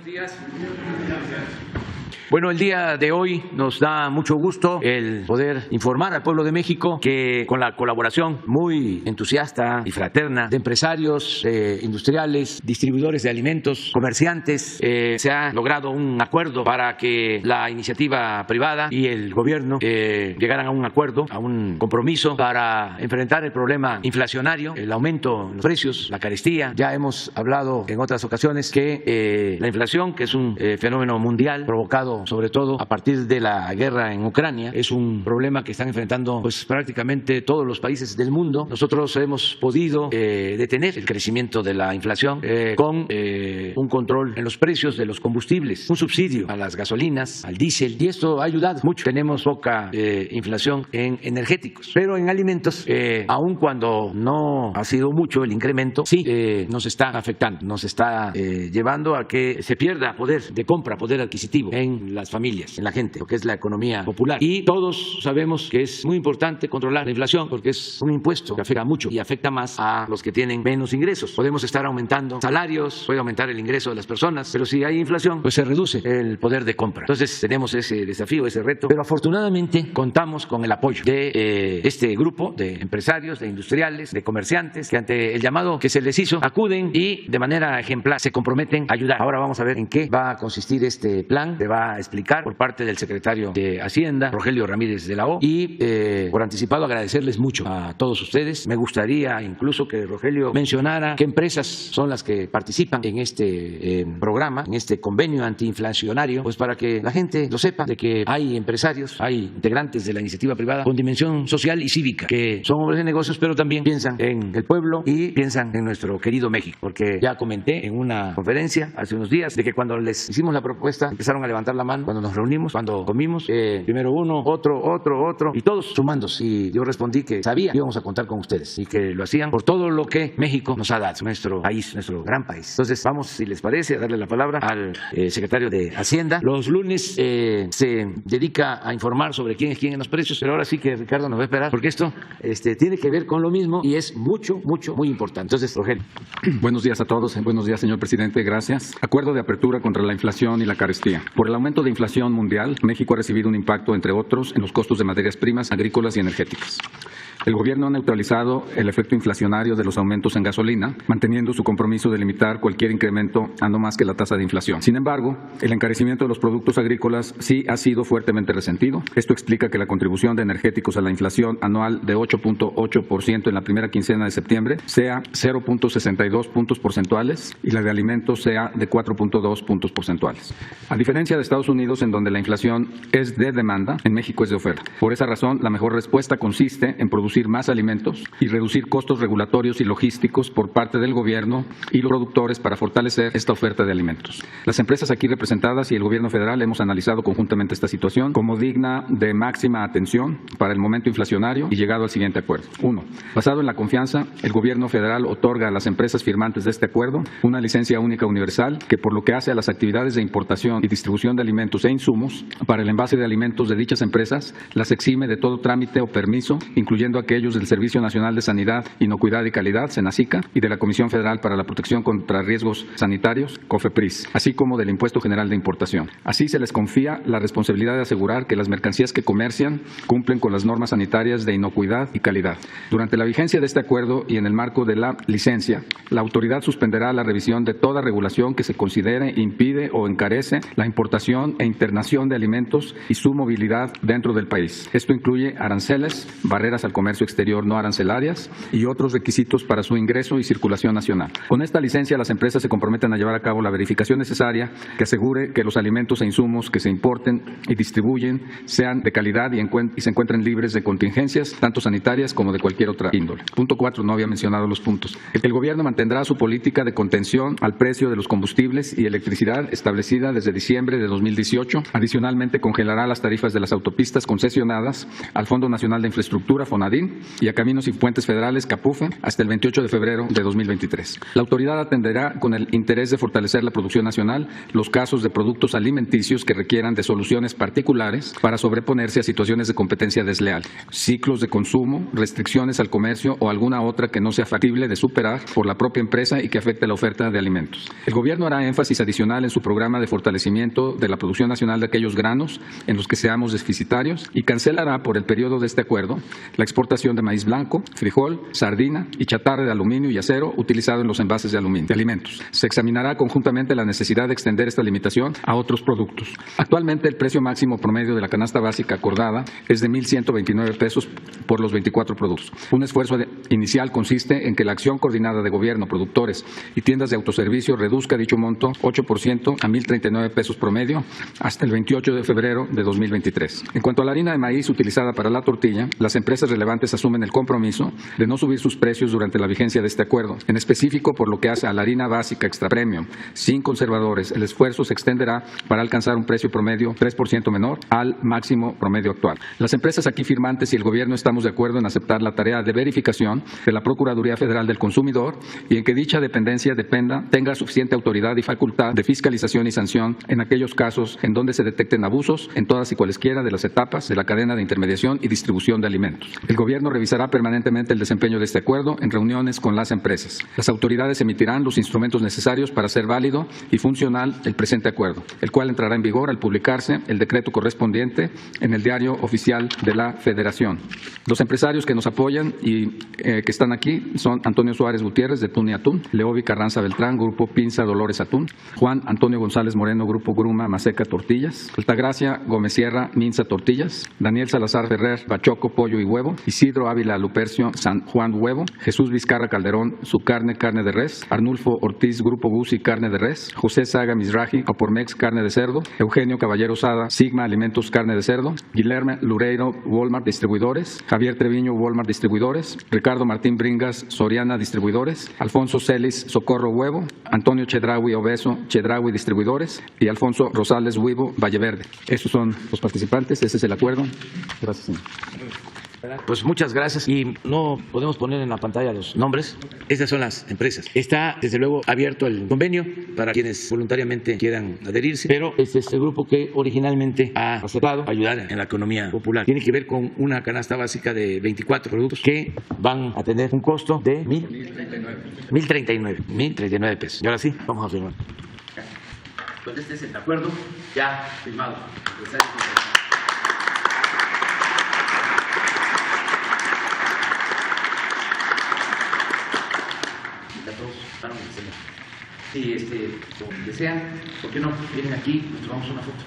días. Bueno, el día de hoy nos da mucho gusto el poder informar al pueblo de México que con la colaboración muy entusiasta y fraterna de empresarios, industriales, distribuidores de alimentos, comerciantes, se ha logrado un acuerdo para que la iniciativa privada y el gobierno llegaran a un acuerdo, a un compromiso para enfrentar el problema inflacionario, el aumento en los precios, la carestía. Ya hemos hablado en otras ocasiones que la inflación, que es un fenómeno mundial provocado sobre todo a partir de la guerra en Ucrania, es un problema que están enfrentando pues prácticamente todos los países del mundo. Nosotros hemos podido detener el crecimiento de la inflación con un control en los precios de los combustibles, un subsidio a las gasolinas, al diésel, y esto ha ayudado mucho. Tenemos poca inflación en energéticos, pero en alimentos, aun cuando no ha sido mucho el incremento, sí nos está afectando, nos está llevando a que se pierda poder de compra, poder adquisitivo en las familias, en la gente, lo que es la economía popular. Y todos sabemos que es muy importante controlar la inflación porque es un impuesto que afecta mucho y afecta más a los que tienen menos ingresos. Podemos estar aumentando salarios, puede aumentar el ingreso de las personas, pero si hay inflación, pues se reduce el poder de compra. Entonces tenemos ese desafío, ese reto, pero afortunadamente contamos con el apoyo de este grupo de empresarios, de industriales, de comerciantes, que ante el llamado que se les hizo, acuden y de manera ejemplar se comprometen a ayudar. Ahora vamos a ver en qué va a consistir este plan, se va a explicar por parte del secretario de Hacienda, Rogelio Ramírez de la O, y por anticipado agradecerles mucho a todos ustedes. Me gustaría incluso que Rogelio mencionara qué empresas son las que participan en este programa, en este convenio antiinflacionario, pues para que la gente lo sepa, de que hay empresarios, hay integrantes de la iniciativa privada con dimensión social y cívica, que son hombres de negocios, pero también piensan en el pueblo y piensan en nuestro querido México, porque ya comenté en una conferencia hace unos días de que cuando les hicimos la propuesta empezaron a levantar la mano, cuando nos reunimos, cuando comimos, primero uno, otro, y todos sumándose. Y yo respondí que sabía que íbamos a contar con ustedes y que lo hacían por todo lo que México nos ha dado, nuestro país, nuestro gran país. Entonces vamos, si les parece, a darle la palabra al secretario de Hacienda. Los lunes se dedica a informar sobre quién es quién en los precios, pero ahora sí que Ricardo nos va a esperar porque esto tiene que ver con lo mismo y es muy importante. Entonces, Rogelio. Buenos días a todos. Buenos días, señor presidente. Gracias. Acuerdo de apertura contra la inflación y la carestía. Por el aumento de inflación mundial, México ha recibido un impacto, entre otros, en los costos de materias primas, agrícolas y energéticas. El gobierno ha neutralizado el efecto inflacionario de los aumentos en gasolina, manteniendo su compromiso de limitar cualquier incremento a no más que la tasa de inflación. Sin embargo, el encarecimiento de los productos agrícolas sí ha sido fuertemente resentido. Esto explica que la contribución de energéticos a la inflación anual de 8.8% en la primera quincena de septiembre sea 0.62 puntos porcentuales y la de alimentos sea de 4.2 puntos porcentuales. A diferencia de Estados Unidos, en donde la inflación es de demanda, en México es de oferta. Por esa razón, la mejor respuesta consiste en producir más alimentos y reducir costos regulatorios y logísticos por parte del gobierno y los productores para fortalecer esta oferta de alimentos. Las empresas aquí representadas y el gobierno federal hemos analizado conjuntamente esta situación como digna de máxima atención para el momento inflacionario y llegado al siguiente acuerdo. 1. Basado en la confianza, el gobierno federal otorga a las empresas firmantes de este acuerdo una licencia única universal que, por lo que hace a las actividades de importación y distribución de alimentos e insumos para el envase de alimentos de dichas empresas, las exime de todo trámite o permiso, incluyendo aquellos del Servicio Nacional de Sanidad, Inocuidad y Calidad, SENASICA, y de la Comisión Federal para la Protección contra Riesgos Sanitarios, COFEPRIS, así como del Impuesto General de Importación. Así se les confía la responsabilidad de asegurar que las mercancías que comercian cumplen con las normas sanitarias de inocuidad y calidad. Durante la vigencia de este acuerdo y en el marco de la licencia, la autoridad suspenderá la revisión de toda regulación que se considere impide o encarece la importación e internación de alimentos y su movilidad dentro del país. Esto incluye aranceles, barreras al comercio exterior no arancelarias y otros requisitos para su ingreso y circulación nacional. Con esta licencia, las empresas se comprometen a llevar a cabo la verificación necesaria que asegure que los alimentos e insumos que se importen y distribuyen sean de calidad y se encuentren libres de contingencias, tanto sanitarias como de cualquier otra índole. Punto 4, no había mencionado los puntos. El gobierno mantendrá su política de contención al precio de los combustibles y electricidad establecida desde diciembre de 2018. Adicionalmente, congelará las tarifas de las autopistas concesionadas al Fondo Nacional de Infraestructura, FONADIN, Martín y a Caminos y Puentes Federales, CAPUFE, hasta el 28 de febrero de 2023. La autoridad atenderá con el interés de fortalecer la producción nacional los casos de productos alimenticios que requieran de soluciones particulares para sobreponerse a situaciones de competencia desleal, ciclos de consumo, restricciones al comercio o alguna otra que no sea factible de superar por la propia empresa y que afecte la oferta de alimentos. El Gobierno hará énfasis adicional en su programa de fortalecimiento de la producción nacional de aquellos granos en los que seamos deficitarios y cancelará por el periodo de este acuerdo la exportación de maíz blanco, frijol, sardina y chatarra de aluminio y acero utilizado en los envases de alimentos. Se examinará conjuntamente la necesidad de extender esta limitación a otros productos. Actualmente el precio máximo promedio de la canasta básica acordada es de 1,129 pesos por los 24 productos. Un esfuerzo inicial consiste en que la acción coordinada de gobierno, productores y tiendas de autoservicio reduzca dicho monto 8% a 1,039 pesos promedio hasta el 28 de febrero de 2023. En cuanto a la harina de maíz utilizada para la tortilla, las empresas relevantes asumen el compromiso de no subir sus precios durante la vigencia de este acuerdo. En específico, por lo que hace a la harina básica extra premium, sin conservadores, el esfuerzo se extenderá para alcanzar un precio promedio 3% menor al máximo promedio actual. Las empresas aquí firmantes y el Gobierno estamos de acuerdo en aceptar la tarea de verificación de la Procuraduría Federal del Consumidor y en que dicha dependencia tenga suficiente autoridad y facultad de fiscalización y sanción en aquellos casos en donde se detecten abusos en todas y cualesquiera de las etapas de la cadena de intermediación y distribución de alimentos. El Gobierno revisará permanentemente el desempeño de este acuerdo en reuniones con las empresas. Las autoridades emitirán los instrumentos necesarios para hacer válido y funcional el presente acuerdo, el cual entrará en vigor al publicarse el decreto correspondiente en el Diario Oficial de la Federación. Los empresarios que nos apoyan y que están aquí son Antonio Suárez Gutiérrez de Tun y Atún, Leobi Carranza Beltrán, Grupo Pinza Dolores Atún, Juan Antonio González Moreno, Grupo Gruma Maseca Tortillas, Altagracia Gómez Sierra Minza Tortillas, Daniel Salazar Ferrer Bachoco Pollo y Huevo, Isidro Ávila Lupercio San Juan Huevo, Jesús Vizcarra Calderón Su Carne de Res, Arnulfo Ortiz Grupo Gusi Carne de Res, José Saga Mizrahi Opormex Carne de Cerdo, Eugenio Caballero Sada Sigma Alimentos Carne de Cerdo, Guillermo Lureiro Walmart Distribuidores, Javier Treviño Walmart Distribuidores, Ricardo Martín Bringas Soriana Distribuidores, Alfonso Celis Socorro Huevo, Antonio Chedraui Obeso Chedraui Distribuidores y Alfonso Rosales Huivo Valleverde. Estos son los participantes, ese es el acuerdo. Gracias, señor. Pues muchas gracias y no podemos poner en la pantalla los nombres. Estas son las empresas. Está desde luego abierto el convenio para quienes voluntariamente quieran adherirse, pero este es el grupo que originalmente ha aceptado ayudar en la economía popular. Tiene que ver con una canasta básica de 24 productos que van a tener un costo de 1,039 pesos. Y ahora sí, vamos a firmar. Pues este es el acuerdo ya firmado. Si como desean, ¿por qué no vienen aquí? Nos tomamos una foto.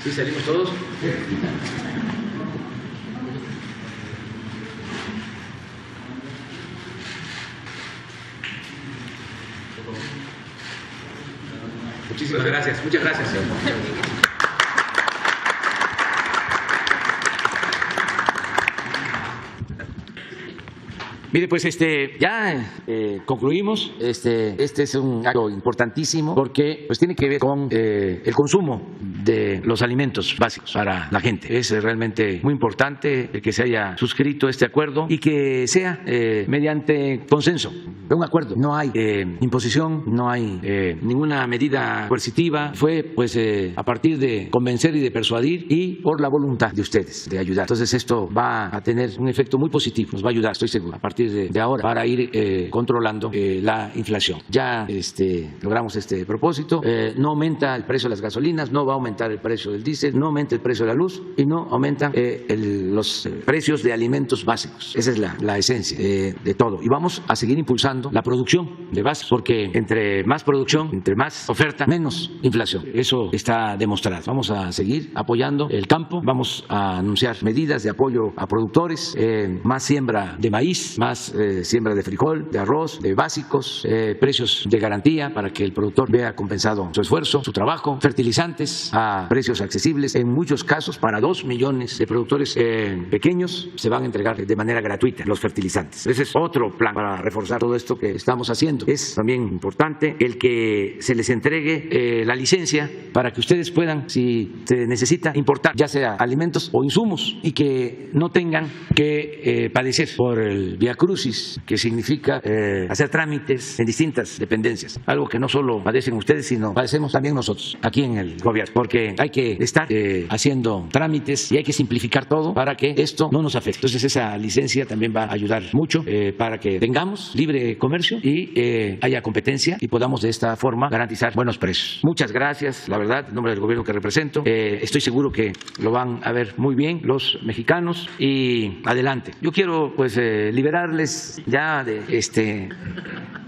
¿Sí salimos todos? Muchísimas gracias. Muchas gracias. Mire, pues ya concluimos. Este es un acto importantísimo porque pues tiene que ver con el consumo de los alimentos básicos para la gente. Es realmente muy importante el que se haya suscrito este acuerdo y que sea mediante consenso. Un acuerdo. No hay imposición, no hay ninguna medida coercitiva. Fue pues a partir de convencer y de persuadir y por la voluntad de ustedes de ayudar. Entonces esto va a tener un efecto muy positivo. Nos va a ayudar, estoy seguro, a partir de ahora para ir controlando la inflación. Ya logramos este propósito. No aumenta el precio de las gasolinas, no va a aumentar aumentar el precio del diésel, no aumenta el precio de la luz y no aumentan los precios de alimentos básicos. Esa es la esencia de todo. Y vamos a seguir impulsando la producción de base, porque entre más producción, entre más oferta, menos inflación. Eso está demostrado. Vamos a seguir apoyando el campo, vamos a anunciar medidas de apoyo a productores, más siembra de maíz, más siembra de frijol, de arroz, de básicos, precios de garantía para que el productor vea compensado su esfuerzo, su trabajo, fertilizantes a precios accesibles. En muchos casos, para 2 millones de productores pequeños se van a entregar de manera gratuita los fertilizantes. Ese es otro plan para reforzar todo esto que estamos haciendo. Es también importante el que se les entregue la licencia para que ustedes puedan, si se necesita, importar ya sea alimentos o insumos y que no tengan que padecer por el viacrucis que significa hacer trámites en distintas dependencias, algo que no solo padecen ustedes, sino padecemos también nosotros aquí en el gobierno, porque hay que estar haciendo trámites y hay que simplificar todo para que esto no nos afecte. Entonces esa licencia también va a ayudar mucho para que tengamos libre comercio y haya competencia y podamos de esta forma garantizar buenos precios. Muchas gracias, la verdad, en nombre del gobierno que represento. Estoy seguro que lo van a ver muy bien los mexicanos y adelante. Yo quiero pues liberarles ya de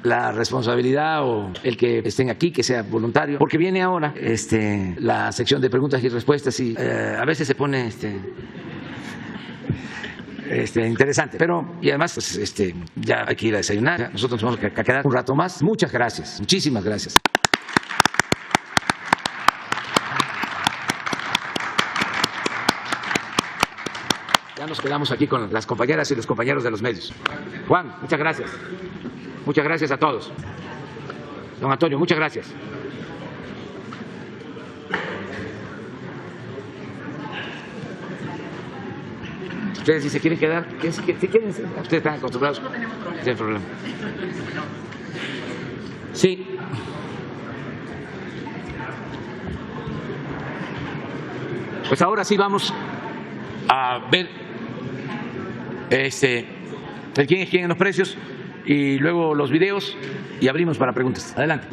la responsabilidad o el que estén aquí, que sea voluntario, porque viene ahora la sección de preguntas y respuestas y a veces se pone interesante, pero y además pues, ya hay que ir a desayunar, nosotros nos vamos a quedar un rato más. Muchas gracias, muchísimas gracias. Ya nos quedamos aquí con las compañeras y los compañeros de los medios. Juan, muchas gracias. Muchas gracias a todos. Don Antonio, muchas gracias. Ustedes si se quieren quedar, si quieren, ustedes están acostumbrados. No tienen problema. Sí. Pues ahora sí vamos a ver de quién es quién en los precios y luego los videos y abrimos para preguntas. Adelante.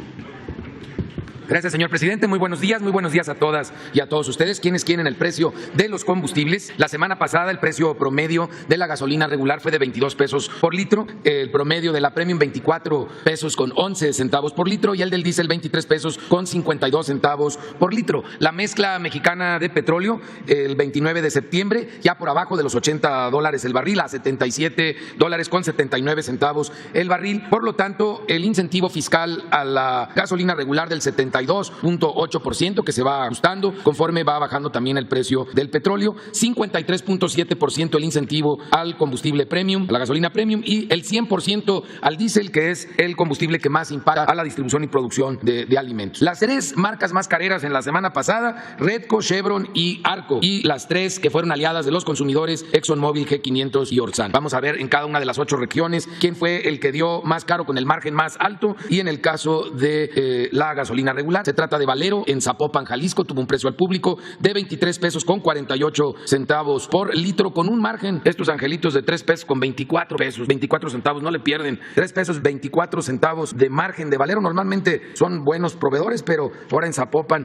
Gracias, señor presidente. Muy buenos días a todas y a todos ustedes. ¿Quiénes quieren el precio de los combustibles? La semana pasada el precio promedio de la gasolina regular fue de 22 pesos por litro, el promedio de la Premium 24 pesos con 11 centavos por litro y el del diésel 23 pesos con 52 centavos por litro. La mezcla mexicana de petróleo el 29 de septiembre ya por abajo de los $80 el barril, a $77 con 79 centavos el barril. Por lo tanto, el incentivo fiscal a la gasolina regular del 72.8% que se va ajustando conforme va bajando también el precio del petróleo, 53.7% el incentivo al combustible premium, a la gasolina premium y el 100% al diésel, que es el combustible que más impacta a la distribución y producción de alimentos. Las 3 marcas más careras en la semana pasada, Redco, Chevron y Arco, y las 3 que fueron aliadas de los consumidores, ExxonMobil, G500 y Orsan. Vamos a ver en cada una de las 8 regiones quién fue el que dio más caro con el margen más alto y en el caso de la gasolina regular se trata de Valero en Zapopan, Jalisco, tuvo un precio al público de 23 pesos con 48 centavos por litro con un margen, estos angelitos de 3 pesos con 24 centavos, no le pierden, 3 pesos 24 centavos de margen de Valero. Normalmente son buenos proveedores, pero ahora en Zapopan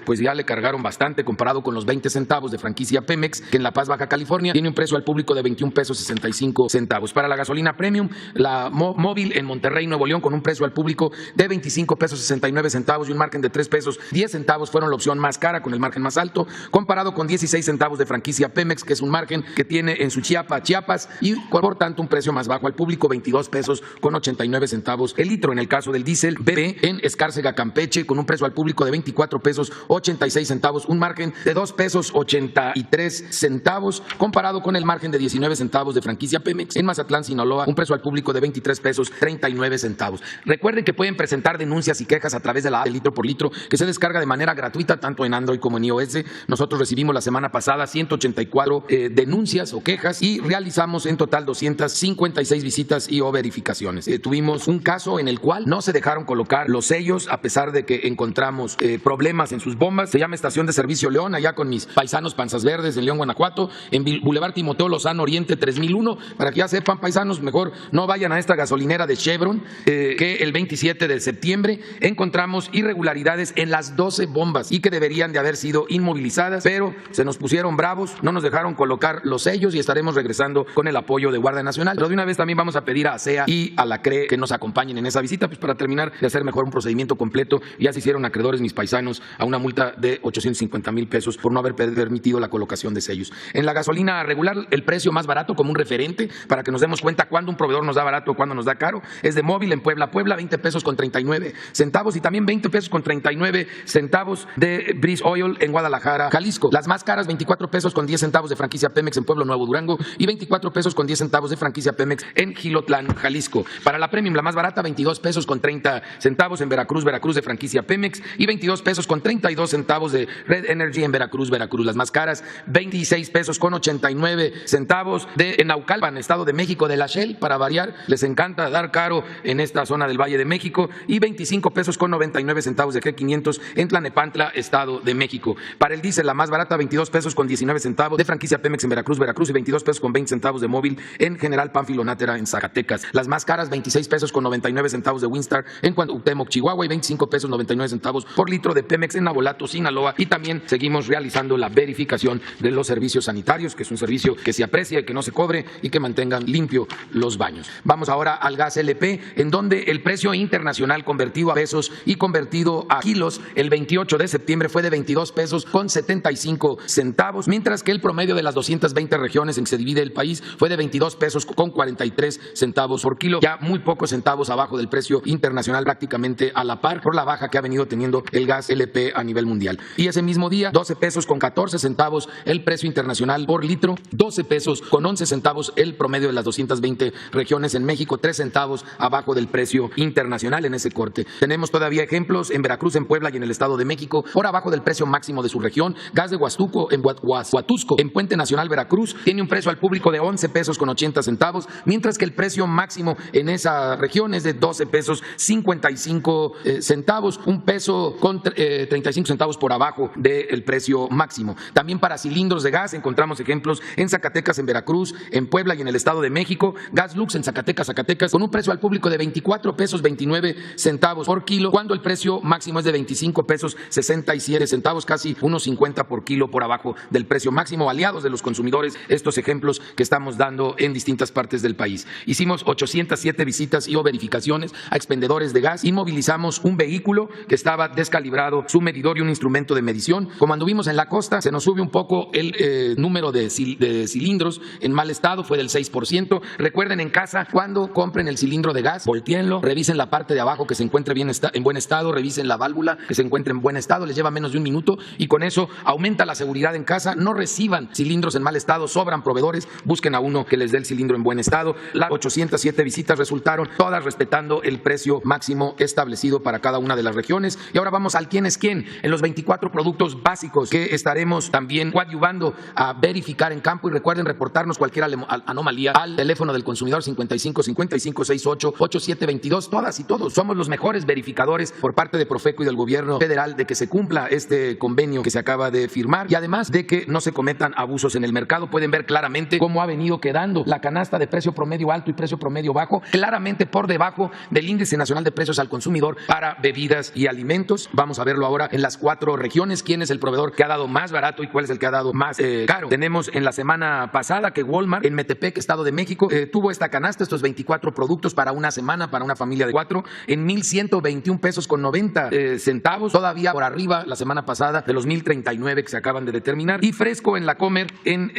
pues ya le cargaron bastante comparado con los 20 centavos de franquicia Pemex, que en La Paz, Baja California, tiene un precio al público de 21 pesos 65 centavos. Para la gasolina premium, la móvil en Monterrey, Nuevo León, con un precio al público de 25 pesos 69 centavos y un margen de 3 pesos 10 centavos fueron la opción más cara con el margen más alto, comparado con 16 centavos de franquicia Pemex, que es un margen que tiene en su Chiapas, y por tanto un precio más bajo al público, 22 pesos con 89 centavos el litro. En el caso del diésel, BP en Escárcega, Campeche, con un precio al público de 24 pesos 86 centavos, un margen de 2 pesos 83 centavos, comparado con el margen de 19 centavos de franquicia Pemex. En Mazatlán, Sinaloa, un precio al público de 23 pesos 39 centavos. Recuerden que pueden presentar denuncias y quejas a través de la app de Litro por Litro, que se descarga de manera gratuita tanto en Android como en iOS. Nosotros recibimos la semana pasada 184 denuncias o quejas y realizamos en total 256 visitas y o verificaciones. Tuvimos un caso en el cual no se dejaron colocar los sellos a pesar de que encontramos problemas en sus bombas. Se llama Estación de Servicio León, allá con mis paisanos Panzas Verdes de León, Guanajuato, en Boulevard Timoteo Lozano Oriente 3001. Para que ya sepan, paisanos, mejor no vayan a esta gasolinera de Chevron, que el 27 de septiembre encontramos irregularidades irregularidades en las 12 bombas y que deberían de haber sido inmovilizadas, pero se nos pusieron bravos, no nos dejaron colocar los sellos y estaremos regresando con el apoyo de Guardia Nacional. Pero de una vez también vamos a pedir a ASEA y a la CRE que nos acompañen en esa visita, pues para terminar de hacer mejor un procedimiento completo. Ya se hicieron acreedores mis paisanos a una multa de 850,000 pesos por no haber permitido la colocación de sellos. En la gasolina regular, el precio más barato como un referente para que nos demos cuenta cuándo un proveedor nos da barato o cuándo nos da caro, es de Móvil en Puebla, 20 pesos con 39 centavos y también 20 pesos con 39 centavos de Breeze Oil en Guadalajara, Jalisco. Las más caras, 24 pesos con 10 centavos de franquicia Pemex en Pueblo Nuevo, Durango, y 24 pesos con 10 centavos de franquicia Pemex en Jilotlán, Jalisco. Para la Premium, la más barata, 22 pesos con 30 centavos en Veracruz de franquicia Pemex, y 22 pesos con 32 centavos de Red Energy en Veracruz. Las más caras, 26 pesos con 89 centavos de Naucalpan, Estado de México, de la Shell, para variar, les encanta dar caro en esta zona del Valle de México, y 25 pesos con 99 centavos de G500 en Tlanepantla, Estado de México. Para el diésel, la más barata, 22 pesos con 19 centavos de franquicia Pemex en Veracruz, y 22 pesos con 20 centavos de Móvil en General Pánfilo Nájera en Zacatecas. Las más caras, 26 pesos con 99 centavos de Winstar en Cuauhtémoc, Chihuahua, y 25 pesos 99 centavos por litro de Pemex en Navolato, Sinaloa. Y también seguimos realizando la verificación de los servicios sanitarios, que es un servicio que se aprecia y que no se cobre y que mantengan limpio los baños. Vamos ahora al gas LP, en donde el precio internacional convertido a pesos y convertido a kilos el 28 de septiembre fue de 22 pesos con 75 centavos, mientras que el promedio de las 220 regiones en que se divide el país fue de 22 pesos con 43 centavos por kilo, ya muy pocos centavos abajo del precio internacional, prácticamente a la par por la baja que ha venido teniendo el gas LP a nivel mundial. Y ese mismo día, 12 pesos con 14 centavos el precio internacional por litro, 12 pesos con 11 centavos el promedio de las 220 regiones en México, 3 centavos abajo del precio internacional en ese corte. Tenemos todavía ejemplos en Veracruz, en Puebla y en el Estado de México, por abajo del precio máximo de su región. Gas de Huastuco en Huatusco, en Puente Nacional, Veracruz, tiene un precio al público de 11 pesos con 80 centavos, mientras que el precio máximo en esa región es de 12 pesos 55 centavos, un peso con 35 centavos por abajo del precio máximo. También para cilindros de gas encontramos ejemplos en Zacatecas, en Veracruz, en Puebla y en el Estado de México. Gas Lux en Zacatecas, con un precio al público de 24 pesos 29 centavos por kilo, cuando el precio máximo es de 25 pesos 67 centavos, casi unos 50 por kilo por abajo del precio máximo. Aliados de los consumidores, estos ejemplos que estamos dando en distintas partes del país. Hicimos 807 visitas y o verificaciones a expendedores de gas, inmovilizamos un vehículo que estaba descalibrado, su medidor y un instrumento de medición. Como anduvimos en la costa, se nos sube un poco el número de cilindros en mal estado, fue del 6%. Recuerden, en casa, cuando compren el cilindro de gas, voltéenlo, revisen la parte de abajo que se encuentre en buen estado, revisen la válvula que se encuentre en buen estado, les lleva menos de un minuto y con eso aumenta la seguridad en casa. No reciban cilindros en mal estado, sobran proveedores, busquen a uno que les dé el cilindro en buen estado. Las 807 visitas resultaron todas respetando el precio máximo establecido para cada una de las regiones. Y ahora vamos al quién es quién en los 24 productos básicos que estaremos también coadyuvando a verificar en campo. Y recuerden reportarnos cualquier anomalía al teléfono del consumidor 55 55 68 8722. Todas y todos somos los mejores verificadores por parte de Profeco y del gobierno federal de que se cumpla este convenio que se acaba de firmar y además de que no se cometan abusos en el mercado. Pueden ver claramente cómo ha venido quedando la canasta de precio promedio alto y precio promedio bajo, claramente por debajo del índice nacional de precios al consumidor para bebidas y alimentos. Vamos a verlo ahora en las 4 regiones, quién es el proveedor que ha dado más barato y cuál es el que ha dado más caro. Tenemos en la semana pasada que Walmart en Metepec, Estado de México, tuvo esta canasta, estos 24 productos para una semana, para una familia de 4, en 1,121 pesos con 90 centavos, todavía por arriba la semana pasada de los 1,039 que se acaban de determinar. Y Fresco en La Comer en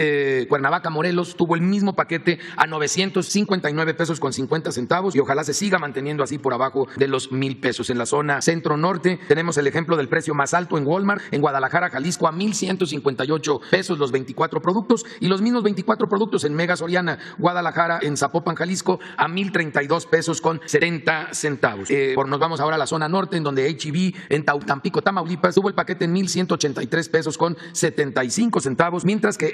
Cuernavaca, Morelos, tuvo el mismo paquete a 959 pesos con 50 centavos y ojalá se siga manteniendo así por abajo de los 1,000 pesos. En la zona centro-norte tenemos el ejemplo del precio más alto en Walmart, en Guadalajara, Jalisco, a 1,158 pesos los 24 productos y los mismos 24 productos en Mega Soriana, Guadalajara, en Zapopan, Jalisco, a 1,032 pesos con 70 centavos. Nos vamos ahora a la zona norte, en donde H-E-B en Tampico, Tamaulipas, tuvo el paquete en 1,183 pesos con 75 centavos, mientras que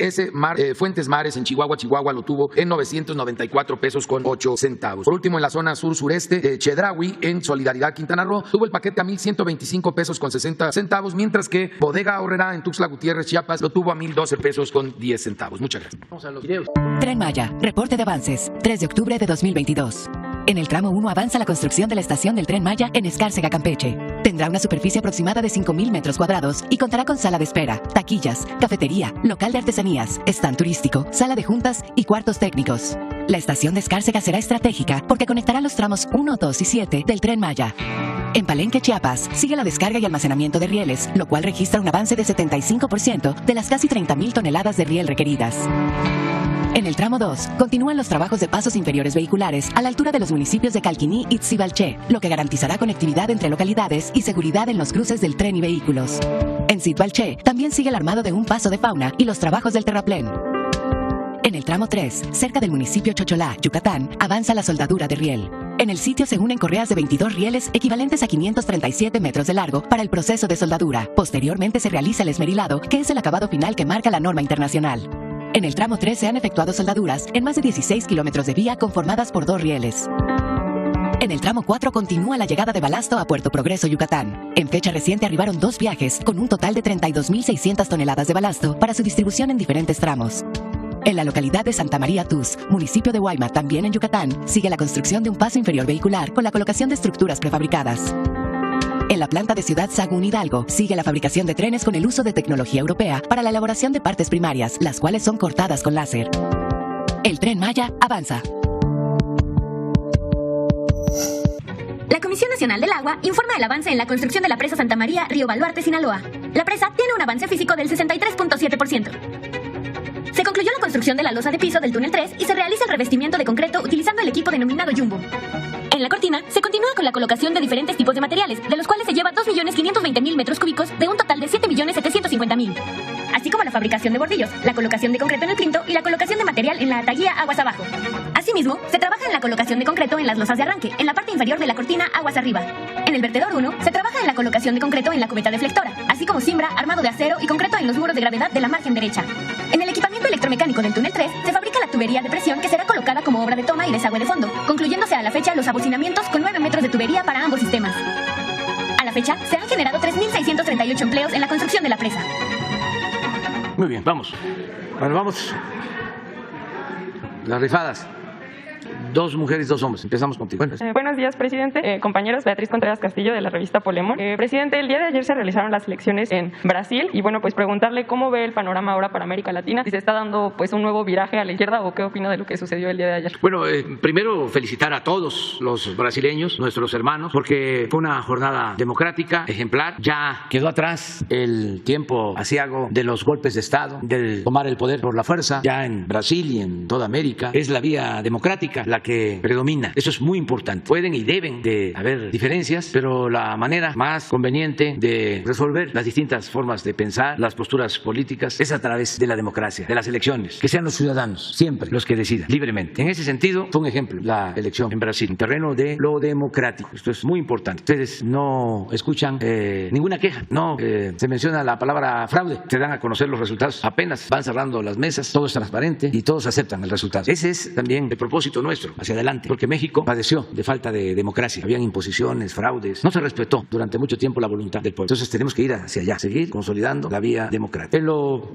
Fuentes Mares en Chihuahua lo tuvo en 994 pesos con 8 centavos. Por último, en la zona sur-sureste, Chedraui en Solidaridad, Quintana Roo, tuvo el paquete a 1,125 pesos con 60 centavos, mientras que Bodega Aurrerá en Tuxtla Gutiérrez, Chiapas, lo tuvo a 1,012 pesos con 10 centavos. Muchas gracias. Vamos a los videos. Tren Maya, reporte de avances, 3 de octubre de 2022. En el tramo 1 avanza la construcción de la estación del Tren Maya en Escárcega, Campeche. Tendrá una superficie aproximada de 5.000 metros cuadrados y contará con sala de espera, taquillas, cafetería, local de artesanías, stand turístico, sala de juntas y cuartos técnicos. La estación de Escárcega será estratégica porque conectará los tramos 1, 2 y 7 del Tren Maya. En Palenque, Chiapas, sigue la descarga y almacenamiento de rieles, lo cual registra un avance de 75% de las casi 30.000 toneladas de riel requeridas. En el tramo 2, continúan los trabajos de pasos inferiores vehiculares a la altura de los municipios de Calquiní y Tzibalché, lo que garantizará conectividad entre localidades y seguridad en los cruces del tren y vehículos. En Tzibalché también sigue el armado de un paso de fauna y los trabajos del terraplén. En el tramo 3, cerca del municipio Chocholá, Yucatán, avanza la soldadura de riel. En el sitio se unen correas de 22 rieles equivalentes a 537 metros de largo para el proceso de soldadura. Posteriormente se realiza el esmerilado, que es el acabado final que marca la norma internacional. En el tramo 3 se han efectuado soldaduras en más de 16 kilómetros de vía conformadas por 2 rieles. En el tramo 4 continúa la llegada de balasto a Puerto Progreso, Yucatán. En fecha reciente arribaron 2 viajes con un total de 32.600 toneladas de balasto para su distribución en diferentes tramos. En la localidad de Santa María Tuz, municipio de Guaymas, también en Yucatán, sigue la construcción de un paso inferior vehicular con la colocación de estructuras prefabricadas. En la planta de Ciudad Sagún, Hidalgo, sigue la fabricación de trenes con el uso de tecnología europea para la elaboración de partes primarias, las cuales son cortadas con láser. El Tren Maya avanza. La Comisión Nacional del Agua informa el avance en la construcción de la presa Santa María, Río Baluarte, Sinaloa. La presa tiene un avance físico del 63.7%. Se concluyó la construcción de la losa de piso del túnel 3 y se realiza el revestimiento de concreto utilizando el equipo denominado Jumbo. En la cortina se continúa con la colocación de diferentes tipos de materiales, de los cuales se lleva 2.520.000 metros cúbicos de un total de 7.750.000. Así como la fabricación de bordillos, la colocación de concreto en el plinto y la colocación de material en la ataguía aguas abajo. Asimismo, se trabaja en la colocación de concreto en las losas de arranque, en la parte inferior de la cortina aguas arriba. En el vertedor 1 se trabaja en la colocación de concreto en la cubeta deflectora, así como cimbra, armado de acero y concreto en los muros de gravedad de la margen derecha. En el equipamiento electromecánico del túnel 3 se fabrica la tubería de presión que será colocada como obra de toma y desagüe de fondo, concluyéndose a la fecha los abocinamientos con 9 metros de tubería para ambos sistemas. A la fecha, se han generado 3.638 empleos en la construcción de la presa. Muy bien, vamos. Bueno, vamos. Las rifadas. 2 mujeres, 2 hombres. Empezamos contigo. Buenos días, presidente. Compañeros, Beatriz Contreras Castillo, de la revista Polemon. Presidente, el día de ayer se realizaron las elecciones en Brasil y bueno, pues preguntarle cómo ve el panorama ahora para América Latina, si se está dando pues un nuevo viraje a la izquierda o qué opina de lo que sucedió el día de ayer. Bueno, primero felicitar a todos los brasileños, nuestros hermanos, porque fue una jornada democrática, ejemplar. Ya quedó atrás el tiempo aciago de los golpes de Estado, del tomar el poder por la fuerza. Ya en Brasil y en toda América es la vía democrática la que predomina. Eso es muy importante. Pueden y deben de haber diferencias, pero la manera más conveniente de resolver las distintas formas de pensar, las posturas políticas, es a través de la democracia, de las elecciones. Que sean los ciudadanos siempre los que decidan libremente. En ese sentido, fue un ejemplo la elección en Brasil, en terreno de lo democrático. Esto es muy importante. Ustedes no escuchan ninguna queja, no se menciona la palabra fraude. Se dan a conocer los resultados. Apenas van cerrando las mesas, todo es transparente y todos aceptan el resultado. Ese es también el propósito nuestro hacia adelante, porque México padeció de falta de democracia. Habían imposiciones, fraudes, no se respetó durante mucho tiempo la voluntad del pueblo. Entonces tenemos que ir hacia allá, seguir consolidando la vía democrática. En lo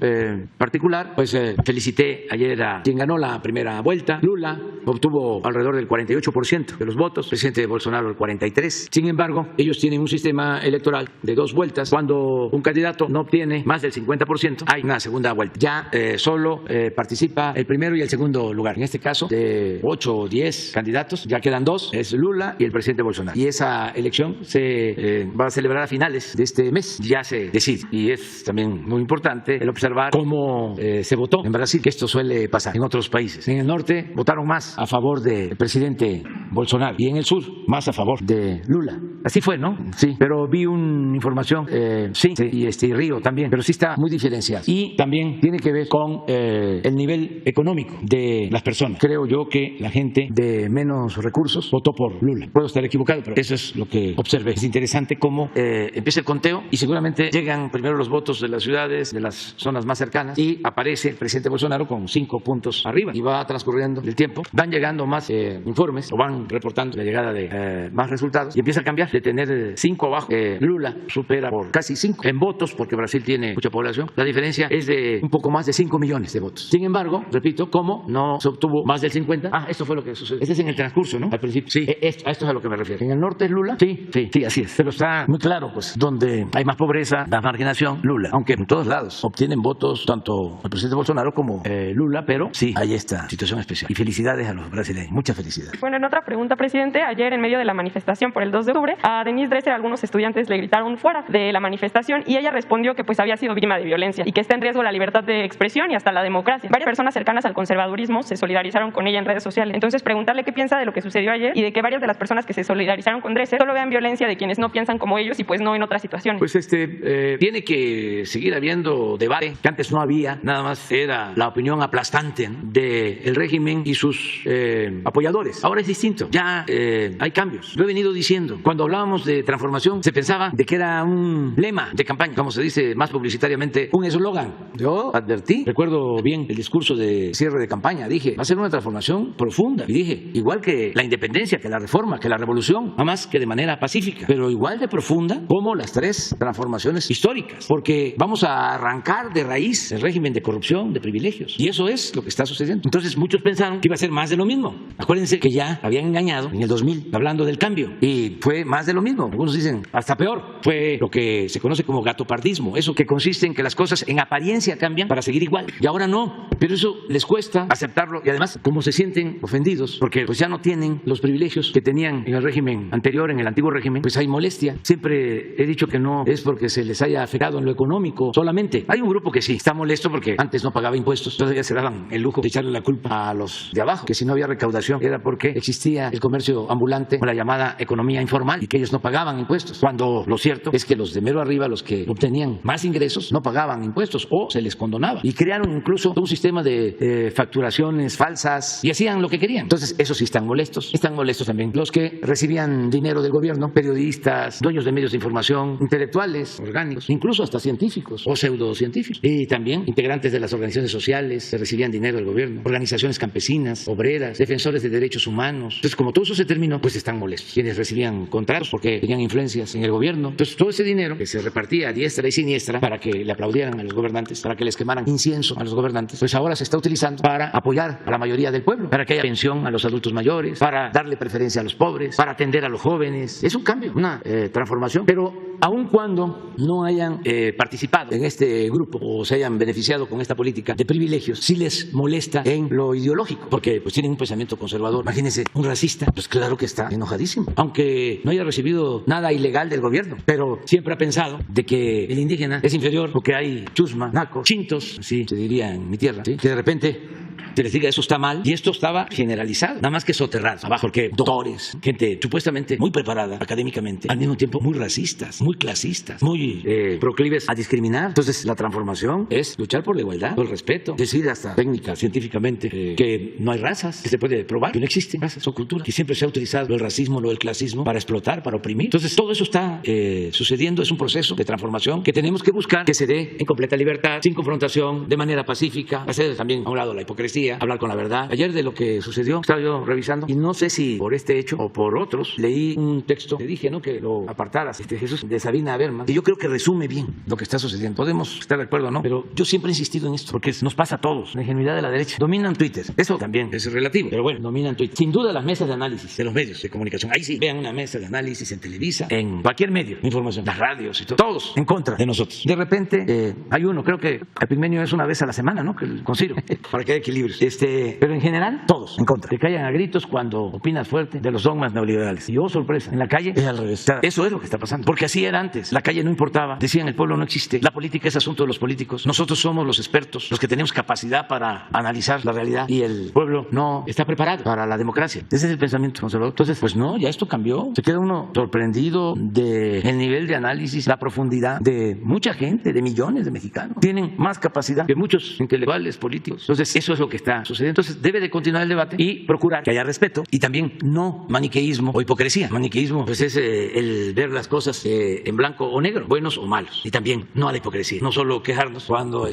particular, pues felicité ayer a quien ganó la primera vuelta. Lula obtuvo alrededor del 48% de los votos, el presidente Bolsonaro el 43%. Sin embargo, ellos tienen un sistema electoral de 2 vueltas. Cuando un candidato no obtiene más del 50%, hay una segunda vuelta. Ya solo participa el primero y el segundo lugar. En este caso, de 8 o 10 candidatos, ya quedan 2, es Lula y el presidente Bolsonaro. Y esa elección se va a celebrar a finales de este mes, ya se decide. Y es también muy importante el observar cómo se votó en Brasil, que esto suele pasar en otros países. En el norte votaron más a favor del presidente Bolsonaro y en el sur más a favor de Lula. Así fue, ¿no? Sí, pero vi una información, y Río también, pero sí está muy diferenciado. Y también tiene que ver con el nivel económico de las personas. Creo yo que la gente de menos recursos votó por Lula. Puedo estar equivocado, pero eso es lo que observé. Es interesante cómo empieza el conteo y seguramente llegan primero los votos de las ciudades, de las zonas más cercanas, y aparece el presidente Bolsonaro con 5 puntos arriba y va transcurriendo el tiempo. Van llegando más informes o van reportando la llegada de más resultados y empieza a cambiar de tener 5 abajo. Lula supera por casi 5 en votos porque Brasil tiene mucha población. La diferencia es de un poco más de 5 millones de votos. Sin embargo, repito, como no se obtuvo más del 50, esto fue lo que lo que sucede. Este es en el transcurso, ¿no? Al principio. Sí, a esto es a lo que me refiero. ¿En el norte es Lula? Sí, así es. Pero está muy claro, pues, donde hay más pobreza, más marginación, Lula. Aunque en todos lados obtienen votos tanto el presidente Bolsonaro como Lula, pero sí hay esta situación especial. Y felicidades a los brasileños. Muchas felicidades. Bueno, en otra pregunta, presidente, ayer en medio de la manifestación por el 2 de octubre, a Denise Dresser algunos estudiantes le gritaron fuera de la manifestación y ella respondió que pues había sido víctima de violencia y que está en riesgo la libertad de expresión y hasta la democracia. Varias personas cercanas al conservadurismo se solidarizaron con ella en redes sociales. Entonces, preguntarle qué piensa de lo que sucedió ayer y de que varias de las personas que se solidarizaron con Dresser solo vean violencia de quienes no piensan como ellos y pues no en otras situaciones. Pues tiene que seguir habiendo debate, que antes no había, nada más era la opinión aplastante del régimen y sus apoyadores. Ahora es distinto, ya hay cambios. Lo he venido diciendo, cuando hablábamos de transformación se pensaba de que era un lema de campaña, como se dice más publicitariamente, un eslogan. Yo advertí, recuerdo bien el discurso de cierre de campaña, dije, va a ser una transformación profunda. Y dije, igual que la independencia, que la reforma, que la revolución, nada más que de manera pacífica, pero igual de profunda como las tres transformaciones históricas, porque vamos a arrancar de raíz el régimen de corrupción, de privilegios. Y eso es lo que está sucediendo. Entonces muchos pensaron que iba a ser más de lo mismo. Acuérdense que ya habían engañado en el 2000 hablando del cambio y fue más de lo mismo. Algunos dicen hasta peor. Fue lo que se conoce como gatopardismo, eso que consiste en que las cosas en apariencia cambian para seguir igual. Y ahora no, pero eso les cuesta aceptarlo y además como se sienten ofendidos porque pues ya no tienen los privilegios que tenían en el régimen anterior, en el antiguo régimen, pues hay molestia. Siempre he dicho que no es porque se les haya afectado en lo económico solamente. Hay un grupo que sí está molesto porque antes no pagaba impuestos, todavía se daban el lujo de echarle la culpa a los de abajo, que si no había recaudación era porque existía el comercio ambulante o la llamada economía informal y que ellos no pagaban impuestos, cuando lo cierto es que los de mero arriba, los que obtenían más ingresos, no pagaban impuestos o se les condonaba y crearon incluso un sistema de facturaciones falsas y hacían lo que querían. Entonces esos sí están molestos también los que recibían dinero del gobierno, periodistas, dueños de medios de información, intelectuales, orgánicos, incluso hasta científicos o pseudocientíficos y también integrantes de las organizaciones sociales que recibían dinero del gobierno, organizaciones campesinas, obreras, defensores de derechos humanos. Entonces como todo eso se terminó, pues están molestos. Quienes recibían contratos porque tenían influencias en el gobierno. Entonces todo ese dinero que se repartía a diestra y siniestra para que le aplaudieran a los gobernantes, para que les quemaran incienso a los gobernantes, pues ahora se está utilizando para apoyar a la mayoría del pueblo, para que haya pensión a los adultos mayores, para darle preferencia a los pobres, para atender a los jóvenes. Es un cambio, una transformación, pero aun cuando no hayan participado en este grupo o se hayan beneficiado con esta política de privilegios, sí les molesta en lo ideológico, porque pues tienen un pensamiento conservador. Imagínense, un racista, pues claro que está enojadísimo, aunque no haya recibido nada ilegal del gobierno, pero siempre ha pensado de que el indígena es inferior porque hay chusma, nacos, chintos, así se diría en mi tierra, ¿sí? Que de repente se les diga eso está mal, y esto estaba generalizado, nada más que soterrado abajo, porque doctores, gente supuestamente muy preparada académicamente, al mismo tiempo muy racistas, muy clasistas, muy proclives a discriminar. Entonces la transformación es luchar por la igualdad, por el respeto, decir hasta técnica, científicamente, que no hay razas, que se puede probar, que no existen razas o culturas, que siempre se ha utilizado el racismo o el clasismo para explotar, para oprimir. Entonces todo eso está sucediendo, es un proceso de transformación que tenemos que buscar que se dé en completa libertad, sin confrontación, de manera pacífica, hacer también a un lado la hipocresía, hablar con la verdad. Ayer de lo que sucedió estaba yo revisando y no sé si por este hecho o por otros leí un texto que dije, ¿no?, que lo apartaras, Jesús, de Sabina Berman, y yo creo que resume bien lo que está sucediendo. Podemos estar de acuerdo o no, pero yo siempre he insistido en esto porque nos pasa a todos. La ingenuidad de la derecha. Dominan Twitter. Eso también es relativo, pero bueno, dominan Twitter. Sin duda las mesas de análisis de los medios de comunicación. Ahí sí, vean una mesa de análisis en Televisa, en cualquier medio de información, las radios y todo, todos en contra de nosotros. De repente hay uno, creo que Epigmenio es una vez a la semana, ¿no?, que el consigo para que haya equilibrios. Pero en general, todos en contra. Que caigan a gritos cuando opinas fuerte de los dogmas neoliberales. Y sorpresa, en la calle es al revés. O sea, eso es lo que está pasando. Porque así era antes. La calle no importaba. Decían, el pueblo no existe. La política es asunto de los políticos. Nosotros somos los expertos, los que tenemos capacidad para analizar la realidad. Y el pueblo no está preparado para la democracia. Ese es el pensamiento conservador. Entonces, pues no, ya esto cambió. Se queda uno sorprendido del nivel de análisis, la profundidad de mucha gente, de millones de mexicanos. Tienen más capacidad que muchos intelectuales políticos. Entonces, eso es lo que está sucediendo. Entonces debe de continuar el debate y procurar que haya respeto y también no maniqueísmo o hipocresía. Maniqueísmo pues es el ver las cosas en blanco o negro, buenos o malos, y también no a la hipocresía, no solo quejarnos cuando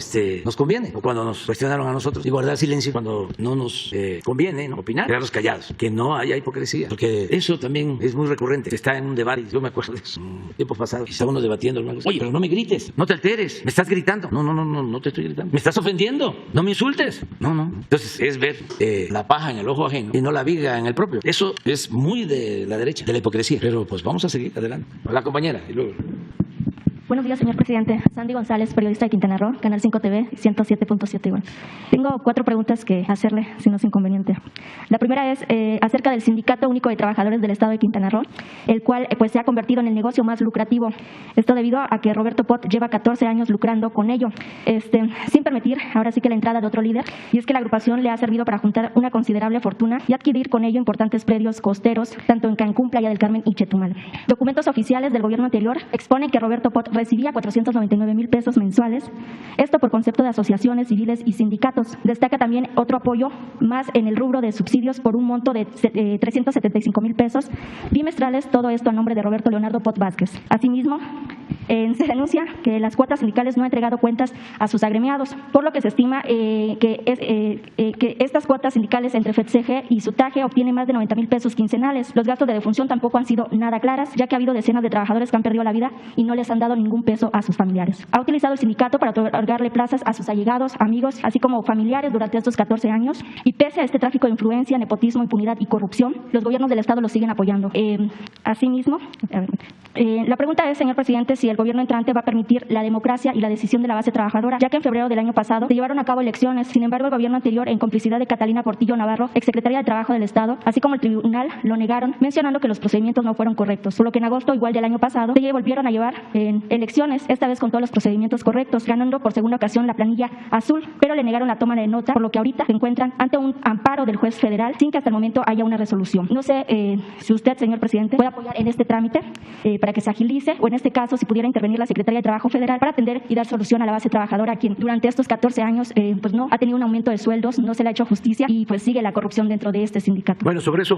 nos conviene o cuando nos cuestionaron a nosotros y guardar silencio cuando no nos conviene, ¿no?, opinar, quedarnos callados, que no haya hipocresía, porque eso también es muy recurrente. Está en un debate, yo me acuerdo de eso en tiempos pasados, y está uno debatiendo, oye, pero no me grites, no te alteres, me estás gritando, no te estoy gritando, me estás ofendiendo, no me insultes, no no. Entonces es ver la paja en el ojo ajeno y no la viga en el propio. Eso es muy de la derecha, de la hipocresía. Pero pues vamos a seguir adelante. La compañera y luego... Buenos días, señor presidente. Sandy González, periodista de Quintana Roo, Canal 5 TV, 107.7 igual. Tengo 4 preguntas que hacerle, si no es inconveniente. La primera es acerca del Sindicato Único de Trabajadores del Estado de Quintana Roo, el cual pues se ha convertido en el negocio más lucrativo. Esto debido a que Roberto Pott lleva 14 años lucrando con ello, sin permitir ahora sí que la entrada de otro líder, y es que la agrupación le ha servido para juntar una considerable fortuna y adquirir con ello importantes predios costeros, tanto en Cancún, Playa del Carmen y Chetumal. Documentos oficiales del gobierno anterior exponen que Roberto Pott recibía 499,000 pesos mensuales, esto por concepto de asociaciones civiles y sindicatos. Destaca también otro apoyo más en el rubro de subsidios por un monto de 375,000 pesos bimestrales, todo esto a nombre de Roberto Leonardo Pott Vázquez. Asimismo, se denuncia que las cuotas sindicales no han entregado cuentas a sus agremiados, por lo que se estima que estas cuotas sindicales entre FETCG y SUTAGE obtienen más de 90,000 pesos quincenales. Los gastos de defunción tampoco han sido nada claras, ya que ha habido decenas de trabajadores que han perdido la vida y no les han dado ningún peso a sus familiares. Ha utilizado el sindicato para otorgarle plazas a sus allegados, amigos, así como familiares durante estos 14 años, y pese a este tráfico de influencia, nepotismo, impunidad y corrupción, los gobiernos del Estado lo siguen apoyando. Asimismo, la pregunta es, señor presidente, si el gobierno entrante va a permitir la democracia y la decisión de la base trabajadora, ya que en febrero del año pasado se llevaron a cabo elecciones. Sin embargo, el gobierno anterior, en complicidad de Catalina Portillo Navarro, exsecretaria de Trabajo del Estado, así como el tribunal, lo negaron, mencionando que los procedimientos no fueron correctos, por lo que en agosto, igual del año pasado, se volvieron a llevar en elecciones, esta vez con todos los procedimientos correctos, ganando por segunda ocasión la planilla azul, pero le negaron la toma de nota, por lo que ahorita se encuentran ante un amparo del juez federal sin que hasta el momento haya una resolución. No sé si usted, señor presidente, puede apoyar en este trámite para que se agilice, o en este caso, si pudiera intervenir la Secretaría de Trabajo Federal para atender y dar solución a la base trabajadora, quien durante estos 14 años pues no ha tenido un aumento de sueldos, no se le ha hecho justicia y pues sigue la corrupción dentro de este sindicato. Bueno, sobre eso,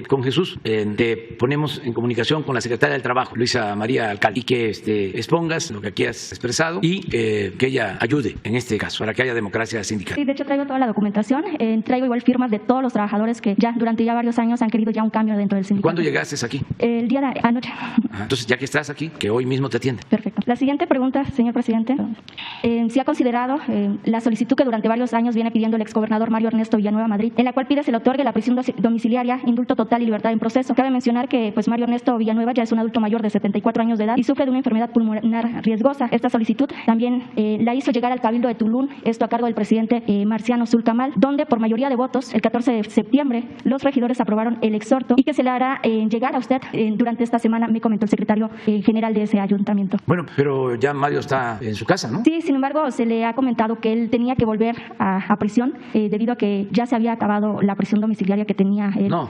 con Jesús, te ponemos en comunicación con la Secretaria del Trabajo, Luisa María Alcalde, y que expongas lo que aquí has expresado y que ella ayude en este caso para que haya democracia sindical. Sí, de hecho traigo toda la documentación, traigo igual firmas de todos los trabajadores que ya durante varios años han querido ya un cambio dentro del sindicato. ¿Cuándo llegaste aquí? El día de anoche. Entonces, ya que estás aquí, que hoy mismo te atiende. Perfecto. La siguiente pregunta, señor presidente, si ha considerado la solicitud que durante varios años viene pidiendo el exgobernador Mario Ernesto Villanueva Madrid, en la cual pide se le otorgue la prisión domiciliaria, indulto total y libertad en proceso. Cabe mencionar que pues Mario Ernesto Villanueva ya es un adulto mayor de 74 años de edad y sufre de una enfermedad pulmonar riesgosa. Esta solicitud también la hizo llegar al Cabildo de Tulum, esto a cargo del presidente Marciano Zulcamal, donde por mayoría de votos, el 14 de septiembre, los regidores aprobaron el exhorto y que se le hará llegar a usted durante esta semana, me comentó el secretario general de ese ayuntamiento. Bueno, pero ya Mario está en su casa, ¿no? Sí, sin embargo, se le ha comentado que él tenía que volver a prisión debido a que ya se había acabado la prisión domiciliaria que tenía él. No,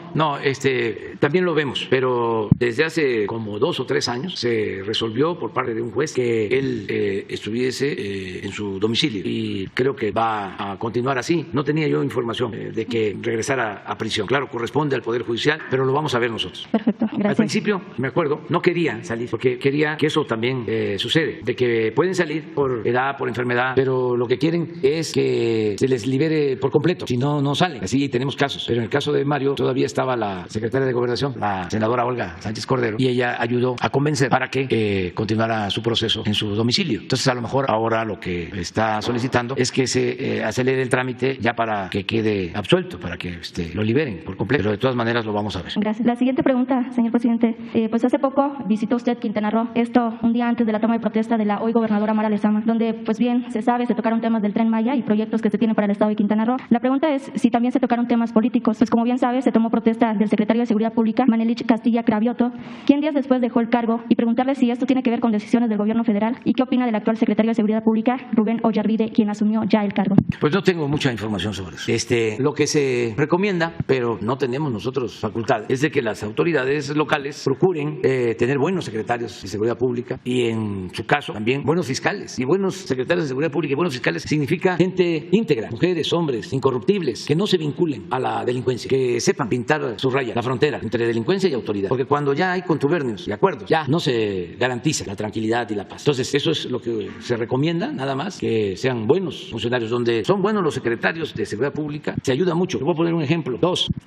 también lo vemos, pero desde hace como 2 o 3 años se resolvió por parte de un juez que él estuviese en su domicilio y creo que va a continuar así. No tenía yo información de que regresara a prisión. Claro, corresponde al Poder Judicial, pero lo vamos a ver nosotros. Perfecto, gracias. Al principio, me acuerdo, no quería salir porque quería que eso también sucede, de que pueden salir por edad, por enfermedad, pero lo que quieren es que se les libere por completo, si no, no salen. Así tenemos casos, pero en el caso de Mario todavía estaba la secretaria de Gobernación, la senadora Olga Sánchez Cordero, y ella ayudó a convencer para que continuara su proceso en su domicilio. Entonces, a lo mejor ahora lo que está solicitando es que se acelere el trámite ya para que quede absuelto, para que lo liberen por completo, pero de todas maneras lo vamos a ver. Gracias. La siguiente pregunta, señor presidente, pues hace poco visitó usted Quintana Roo, esto un día antes de la toma de protesta de la hoy gobernadora Mara Lezama, donde pues bien se sabe, se tocaron temas del Tren Maya y proyectos que se tienen para el estado de Quintana Roo. La pregunta es si también se tocaron temas políticos, pues como bien sabe, se tomó protesta del secretario de Seguridad Pública, Manelich Castilla Cravioto, quien días después dejó el cargo, y preguntarle si esto tiene que ver con decisiones del gobierno federal y qué opina del actual secretario de Seguridad Pública, Rubén Ollarvide, quien asumió ya el cargo. Pues no tengo mucha información sobre eso. Lo que se recomienda, pero no tenemos nosotros facultades, es de que las autoridades locales procuren tener buenos secretarios de Seguridad Pública y en su caso también buenos fiscales. Y buenos secretarios de Seguridad Pública y buenos fiscales significa gente íntegra, mujeres, hombres, incorruptibles, que no se vinculen a la delincuencia, que sepan pintar su raya, la frontera entre delincuencia y autoridad. Porque cuando ya hay contubernios y acuerdos, ya no se garantiza la tranquilidad y la paz. Entonces, eso es lo que se recomienda, nada más, que sean buenos funcionarios. Donde son buenos los secretarios de Seguridad Pública, se ayuda mucho. Le voy a poner un ejemplo.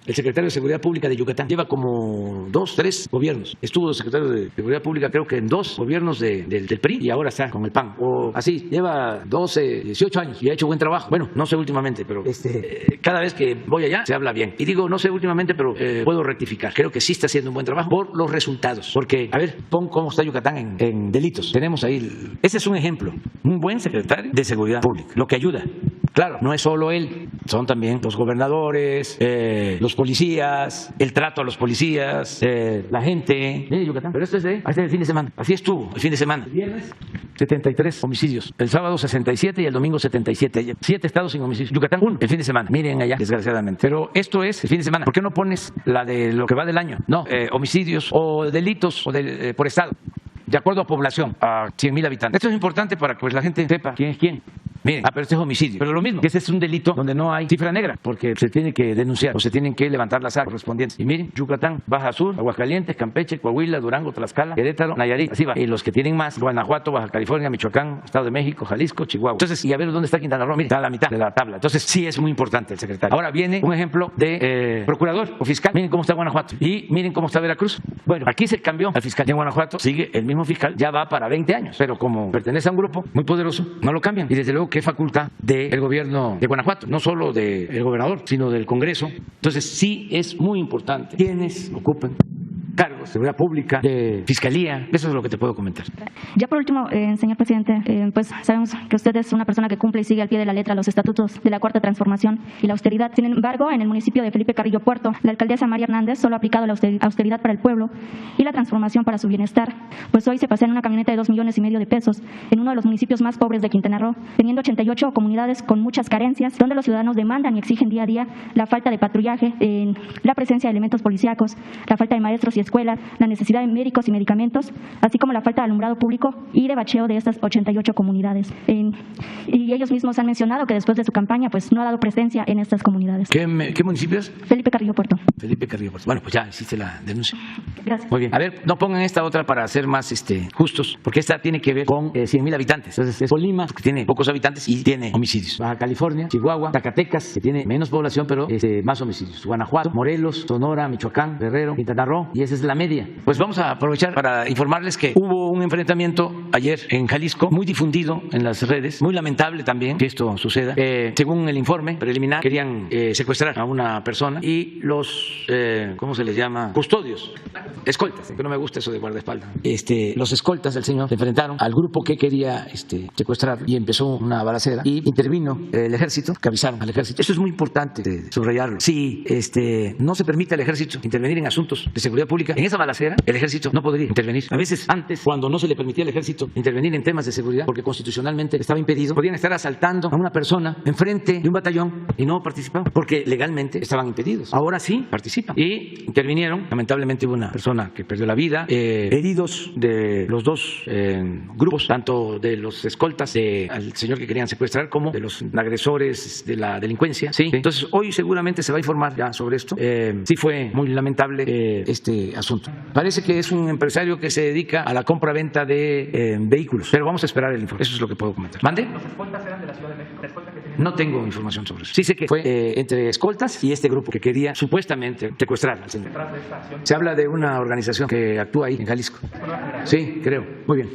El secretario de Seguridad Pública de Yucatán lleva como 2, 3 gobiernos. Estuvo secretario de Seguridad Pública, creo que en 2 gobiernos gobiernos del PRI y ahora está con el PAN. O así, lleva 12, 18 años y ha hecho buen trabajo. Bueno, no sé últimamente, pero cada vez que voy allá se habla bien. Y digo, no sé últimamente, pero puedo rectificar. Creo que sí está haciendo un buen trabajo por los resultados. Porque, a ver, pon cómo está Yucatán en delitos. Tenemos ahí, ese es un ejemplo. Un buen secretario de Seguridad Pública. Lo que ayuda. Claro, no es solo él, son también los gobernadores, los policías, el trato a los policías, la gente. Mire, Yucatán, pero esto es el fin de semana. Así estuvo el fin de semana. El viernes, 73 homicidios. El sábado, 67 y el domingo, 77. 7 estados sin homicidios. Yucatán, 1 el fin de semana. Miren allá, desgraciadamente. Pero esto es el fin de semana. ¿Por qué no pones la de lo que va del año? No, homicidios o delitos o por estado. De acuerdo a población, a 100,000 habitantes. Esto es importante para que la gente sepa quién es quién. Miren, pero este es homicidio. Pero lo mismo, que este es un delito donde no hay cifra negra, porque se tiene que denunciar o se tienen que levantar las actas correspondientes. Y miren, Yucatán, Baja Sur, Aguascalientes, Campeche, Coahuila, Durango, Tlaxcala, Querétaro, Nayarit, así va. Y los que tienen más, Guanajuato, Baja California, Michoacán, Estado de México, Jalisco, Chihuahua. Entonces, y a ver dónde está Quintana Roo, miren, está a la mitad de la tabla. Entonces, sí es muy importante el secretario. Ahora viene un ejemplo de procurador o fiscal. Miren cómo está Guanajuato y miren cómo está Veracruz. Bueno, aquí se cambió al fiscal. Y en Guanajuato sigue el mismo fiscal, ya va para 20 años. Pero como pertenece a un grupo muy poderoso, no lo cambian. Y desde luego, qué facultad del gobierno de Guanajuato, no solo del gobernador, sino del Congreso. Entonces sí es muy importante quienes ocupen cargos de seguridad pública, de fiscalía. Eso es lo que te puedo comentar. Ya por último, señor presidente, pues sabemos que usted es una persona que cumple y sigue al pie de la letra los estatutos de la Cuarta Transformación y la austeridad. Sin embargo, en el municipio de Felipe Carrillo Puerto, la alcaldesa María Hernández solo ha aplicado la austeridad para el pueblo y la transformación para su bienestar. Pues hoy se pasea en una camioneta de 2,5 millones de pesos en uno de los municipios más pobres de Quintana Roo, teniendo 88 comunidades con muchas carencias, donde los ciudadanos demandan y exigen día a día la falta de patrullaje, la presencia de elementos policíacos, la falta de maestros y escuelas, la necesidad de médicos y medicamentos, así como la falta de alumbrado público y de bacheo de estas 88 comunidades. Y ellos mismos han mencionado que después de su campaña pues no ha dado presencia en estas comunidades. ¿Qué municipios? Felipe Carrillo Puerto. Felipe Carrillo Puerto. Bueno, pues ya hiciste la denuncia. Gracias. Muy bien. A ver, no pongan esta otra para ser más justos, porque esta tiene que ver con 100,000 habitantes. Entonces es Colima, que tiene pocos habitantes y tiene homicidios. Baja California, Chihuahua, Zacatecas, que tiene menos población pero más homicidios. Guanajuato, Morelos, Sonora, Michoacán, Guerrero, Quintana Roo, y esa es la media. Pues vamos a aprovechar para informarles que hubo un enfrentamiento ayer en Jalisco, muy difundido en las redes, muy lamentable también que esto suceda. Según el informe preliminar, querían secuestrar a una persona y los, ¿cómo se les llama? Custodios, escoltas, que no me gusta eso de guardaespaldas. Los escoltas del señor se enfrentaron al grupo que quería secuestrar y empezó una balacera y intervino el ejército, que avisaron al ejército. Eso es muy importante subrayarlo. Si no se permite al ejército intervenir en asuntos de seguridad pública, en esa balacera el ejército no podría intervenir. A veces antes, cuando no se le permitía al ejército intervenir en temas de seguridad, porque constitucionalmente estaba impedido, podían estar asaltando a una persona enfrente de un batallón y no participaban, porque legalmente estaban impedidos. Ahora sí participan y intervinieron. Lamentablemente hubo una persona que perdió la vida, heridos de los dos grupos, tanto de los escoltas al señor que querían secuestrar como de los agresores de la delincuencia. Sí. Entonces hoy seguramente se va a informar ya sobre esto. Sí fue muy lamentable este asunto. Parece que es un empresario que se dedica a la compra-venta de vehículos, pero vamos a esperar el informe. Eso es lo que puedo comentar. ¿Mande? ¿Los escoltas eran de la Ciudad de México? No tengo información sobre eso. Sí sé que fue entre escoltas y este grupo que quería supuestamente secuestrar al señor. Se habla de una organización que actúa ahí en Jalisco. Sí, creo. Muy bien.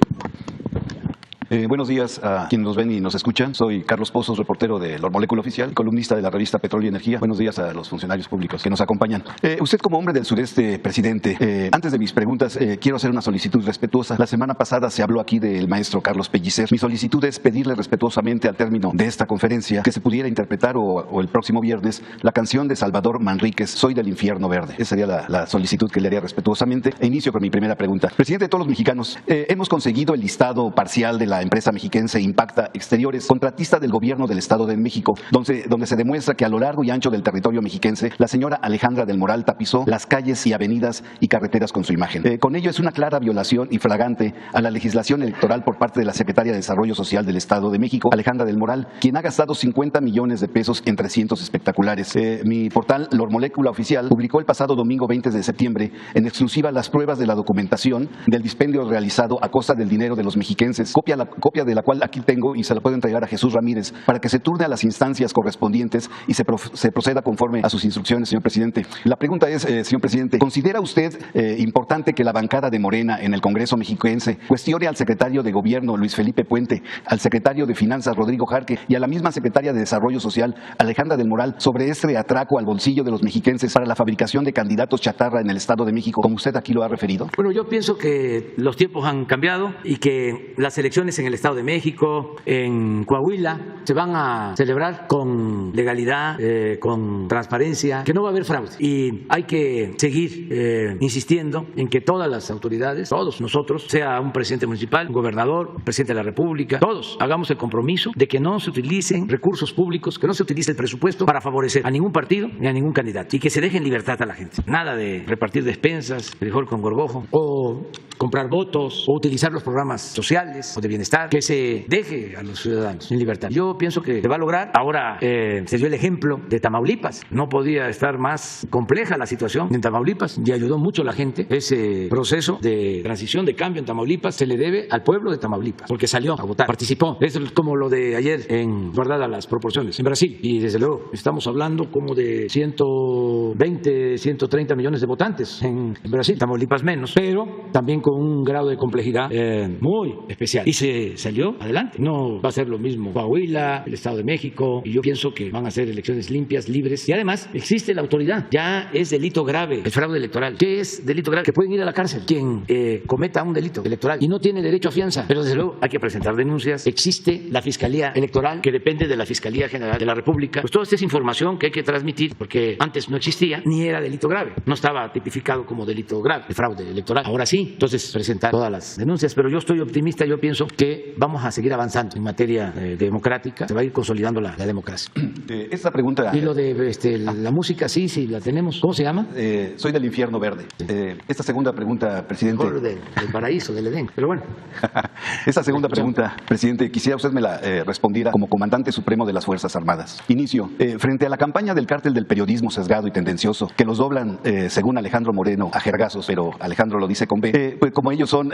Buenos días a quienes nos ven y nos escuchan. Soy Carlos Pozos, reportero de La Molécula Oficial, columnista de la revista Petróleo y Energía. Buenos días a los funcionarios públicos que nos acompañan. Usted como hombre del sureste, presidente, antes de mis preguntas quiero hacer una solicitud respetuosa. La semana pasada se habló aquí del maestro Carlos Pellicer. Mi solicitud es pedirle respetuosamente al término de esta conferencia que se pudiera interpretar o el próximo viernes la canción de Salvador Manríquez, Soy del Infierno Verde. Esa sería la solicitud que le haría respetuosamente. E inicio con mi primera pregunta. Presidente de todos los mexicanos, hemos conseguido el listado parcial de la empresa mexiquense Impacta Exteriores, contratista del gobierno del Estado de México, donde se demuestra que a lo largo y ancho del territorio mexiquense, la señora Alejandra del Moral tapizó las calles y avenidas y carreteras con su imagen. Con ello es una clara violación y flagrante a la legislación electoral por parte de la Secretaria de Desarrollo Social del Estado de México, Alejandra del Moral, quien ha gastado 50 millones de pesos en 300 espectaculares. Mi portal La Molécula Oficial publicó el pasado domingo 20 de septiembre en exclusiva las pruebas de la documentación del dispendio realizado a costa del dinero de los mexiquenses, copia la copia de la cual aquí tengo y se la puedo entregar a Jesús Ramírez para que se turne a las instancias correspondientes y se proceda conforme a sus instrucciones, señor presidente. La pregunta es, señor presidente, ¿considera usted importante que la bancada de Morena en el Congreso mexiquense cuestione al secretario de Gobierno, Luis Felipe Puente, al secretario de Finanzas, Rodrigo Jarque, y a la misma secretaria de Desarrollo Social, Alejandra del Moral, sobre este atraco al bolsillo de los mexiquenses para la fabricación de candidatos chatarra en el Estado de México, como usted aquí lo ha referido? Bueno, yo pienso que los tiempos han cambiado y que las elecciones en el Estado de México, en Coahuila, se van a celebrar con legalidad, con transparencia, que no va a haber fraude. Y hay que seguir insistiendo en que todas las autoridades, todos nosotros, sea un presidente municipal, un gobernador, un presidente de la República, todos hagamos el compromiso de que no se utilicen recursos públicos, que no se utilice el presupuesto para favorecer a ningún partido ni a ningún candidato y que se deje en libertad a la gente. Nada de repartir despensas, frijol con gorgojo, o comprar votos, o utilizar los programas sociales o de bienestar, que se deje a los ciudadanos en libertad. Yo pienso que se va a lograr. Ahora se dio el ejemplo de Tamaulipas. No podía estar más compleja la situación en Tamaulipas y ayudó mucho a la gente. Ese proceso de transición, de cambio en Tamaulipas se le debe al pueblo de Tamaulipas, porque salió a votar, participó. Es como lo de ayer, guardadas las proporciones, en Brasil. Y desde luego estamos hablando como de 120, 130 millones de votantes en Brasil, Tamaulipas menos, pero también con un grado de complejidad muy especial. Y se salió adelante. No va a ser lo mismo Coahuila, el Estado de México, y yo pienso que van a ser elecciones limpias, libres, y además existe la autoridad. Ya es delito grave el fraude electoral. ¿Qué es delito grave? Que pueden ir a la cárcel quien cometa un delito electoral y no tiene derecho a fianza. Pero desde luego hay que presentar denuncias. Existe la Fiscalía Electoral, que depende de la Fiscalía General de la República. Pues toda esta es información que hay que transmitir, porque antes no existía ni era delito grave. No estaba tipificado como delito grave el fraude electoral. Ahora sí. Entonces presentar todas las denuncias. Pero yo estoy optimista. Yo pienso que vamos a seguir avanzando en materia democrática. Se va a ir consolidando la democracia. Esta pregunta... Y lo de la música, sí, la tenemos. ¿Cómo se llama? Soy del Infierno Verde. Esta segunda pregunta, presidente... Del paraíso, del Edén. Pero bueno. Esta segunda pregunta, presidente, quisiera usted me la respondiera como comandante supremo de las Fuerzas Armadas. Inicio. Frente a la campaña del cártel del periodismo sesgado y tendencioso, que los doblan, según Alejandro Moreno, a jergazos, pero Alejandro lo dice con B, pues como ellos son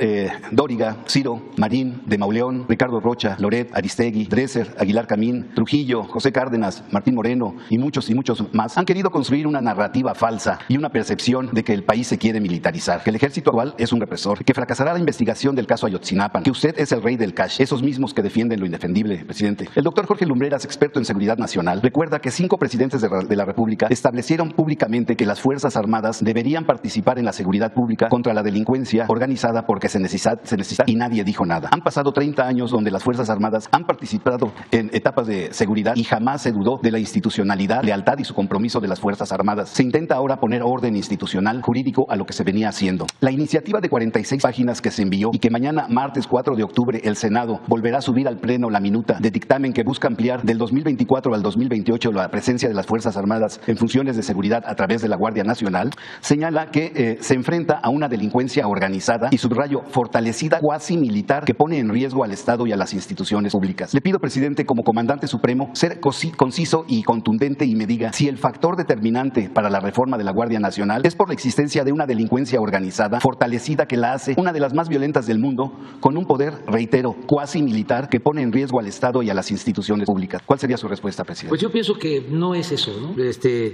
Dóriga, Ciro, Marín, de Mauleón, Ricardo Rocha, Loret, Aristegui, Dresser, Aguilar Camín, Trujillo, José Cárdenas, Martín Moreno y muchos más, han querido construir una narrativa falsa y una percepción de que el país se quiere militarizar, que el ejército actual es un represor, que fracasará la investigación del caso Ayotzinapa, que usted es el rey del cash, esos mismos que defienden lo indefendible, presidente. El doctor Jorge Lumbreras, experto en seguridad nacional, recuerda que 5 presidentes de la República establecieron públicamente que las Fuerzas Armadas deberían participar en la seguridad pública contra la delincuencia organizada porque se necesita y nadie dijo nada. Han pasado 30 años donde las Fuerzas Armadas han participado en etapas de seguridad y jamás se dudó de la institucionalidad, lealtad y su compromiso de las Fuerzas Armadas. Se intenta ahora poner orden institucional, jurídico a lo que se venía haciendo. La iniciativa de 46 páginas que se envió y que mañana, martes 4 de octubre, el Senado volverá a subir al Pleno la minuta de dictamen que busca ampliar del 2024 al 2028 la presencia de las Fuerzas Armadas en funciones de seguridad a través de la Guardia Nacional, señala que se enfrenta a una delincuencia organizada y, subrayo, fortalecida cuasi militar que pone en riesgo al Estado y a las instituciones públicas. Le pido, presidente, como comandante supremo, ser conciso y contundente y me diga si el factor determinante para la reforma de la Guardia Nacional es por la existencia de una delincuencia organizada, fortalecida, que la hace una de las más violentas del mundo, con un poder, reitero, cuasi militar que pone en riesgo al Estado y a las instituciones públicas. ¿Cuál sería su respuesta, presidente? Pues yo pienso que no es eso, ¿no?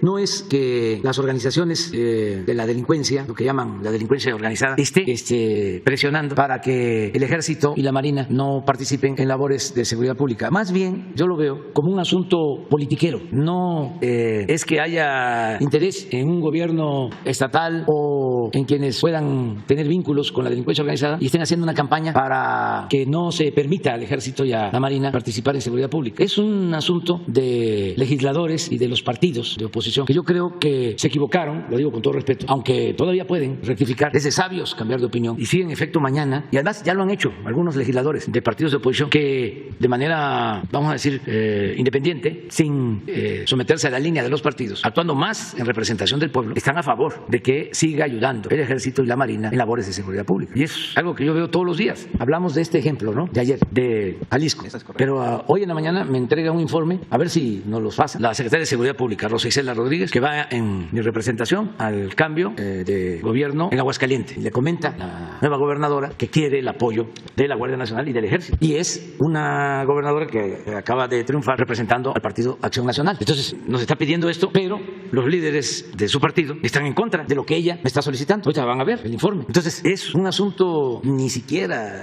No es que las organizaciones de la delincuencia, lo que llaman la delincuencia organizada, esté presionando para que el Ejército y la Marina no participen en labores de seguridad pública. Más bien, yo lo veo como un asunto politiquero. No es que haya interés en un gobierno estatal o en quienes puedan tener vínculos con la delincuencia organizada y estén haciendo una campaña para que no se permita al Ejército y a la Marina participar en seguridad pública. Es un asunto de legisladores y de los partidos de oposición que yo creo que se equivocaron, lo digo con todo respeto, aunque todavía pueden rectificar. Es de sabios cambiar de opinión y sí, en efecto, mañana, y además ya lo han hecho algunos legisladores de partidos de oposición que de manera, vamos a decir, independiente, sin someterse a la línea de los partidos, actuando más en representación del pueblo, están a favor de que siga ayudando el Ejército y la Marina en labores de seguridad pública. Y es algo que yo veo todos los días. Hablamos de este ejemplo, ¿no?, de ayer, de Jalisco. Pero hoy en la mañana me entrega un informe, a ver si nos los pasa, la secretaria de Seguridad Pública, Rosa Isela Rodríguez, que va en mi representación al cambio de gobierno en Aguascalientes. Le comenta la nueva gobernadora, que quiere el apoyo de la Guardia Nacional y del Ejército. Y es una gobernadora que acaba de triunfar representando al Partido Acción Nacional. Entonces nos está pidiendo esto, pero los líderes de su partido están en contra de lo que ella me está solicitando. Ahorita van a ver el informe. Entonces es un asunto ni siquiera,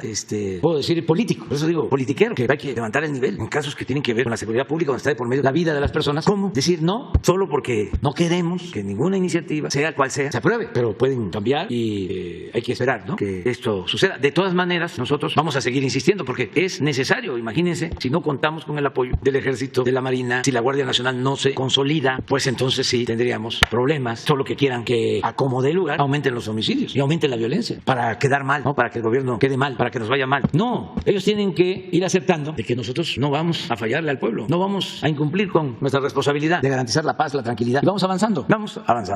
puedo decir, político. Por eso digo politiquero, que hay que levantar el nivel en casos que tienen que ver con la seguridad pública, donde está de por medio la vida de las personas. ¿Cómo decir no? Solo porque no queremos que ninguna iniciativa, sea cual sea, se apruebe. Pero pueden cambiar y hay que esperar, ¿no?, que esto suceda. De todas maneras, nosotros vamos a seguir insistiendo porque es necesario. Imagínense, si no contamos con el apoyo del Ejército, de la Marina, si la Guardia Nacional no se consolida, pues entonces sí tendríamos problemas. Solo que quieran que acomode el lugar, aumenten los homicidios y aumenten la violencia para quedar mal, ¿no?, para que el gobierno quede mal, para que nos vaya mal. No, ellos tienen que ir aceptando de que nosotros no vamos a fallarle al pueblo, no vamos a incumplir con nuestra responsabilidad de garantizar la paz, la tranquilidad. Y vamos avanzando.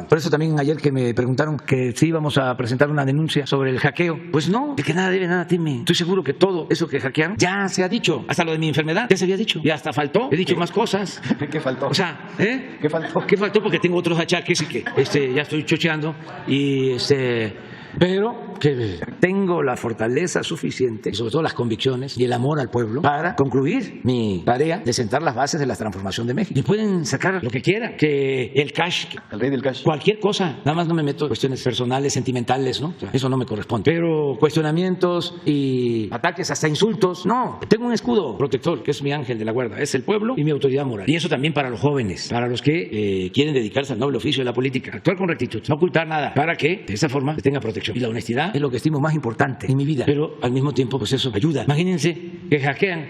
Por eso también ayer que me preguntaron que si íbamos a presentar una denuncia sobre el hackeo, pues no, el que nada debe, nada teme. Estoy seguro que todo eso que hackearon ya se ha dicho, hasta lo de mi enfermedad ya se había dicho, y hasta faltó, he dicho más cosas. ¿Qué faltó? O sea, ¿Qué faltó? ¿Qué faltó? Porque tengo otros achaques y que ya estoy chocheando y pero que tengo la fortaleza suficiente y sobre todo las convicciones y el amor al pueblo para concluir mi tarea de sentar las bases de la transformación de México. Y pueden sacar lo que quieran, que el cash, el rey del cash, cualquier cosa, nada más no me meto en cuestiones personales, sentimentales, ¿no? O sea, eso no me corresponde. Pero cuestionamientos y ataques, hasta insultos, no. Tengo un escudo protector que es mi ángel de la guarda, es el pueblo y mi autoridad moral. Y eso también para los jóvenes, para los que quieren dedicarse al noble oficio de la política, actuar con rectitud, no ocultar nada, para que de esa forma se tenga protección. Y la honestidad es lo que estimo más importante en mi vida, pero al mismo tiempo pues eso ayuda. Imagínense que hackean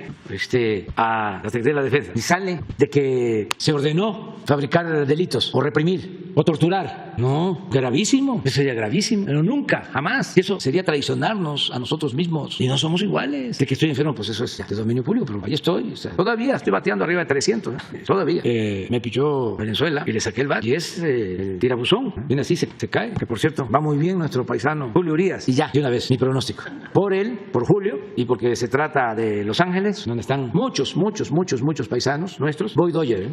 a la Secretaría de la Defensa y sale de que se ordenó fabricar delitos o reprimir o torturar. No, gravísimo, eso sería gravísimo, pero nunca, jamás. Y eso sería traicionarnos a nosotros mismos y no somos iguales. De que estoy enfermo, pues eso es de dominio público, pero ahí estoy. O sea, todavía estoy bateando arriba de 300, todavía. Me pichó Venezuela y le saqué el bat y es el tirabuzón. Viene así, se cae. Que por cierto, va muy bien nuestro paisano Julio Urías. Y ya, de una vez, mi pronóstico. Por él, por Julio, y porque se trata de Los Ángeles, donde están muchos paisanos nuestros, voy Dodger,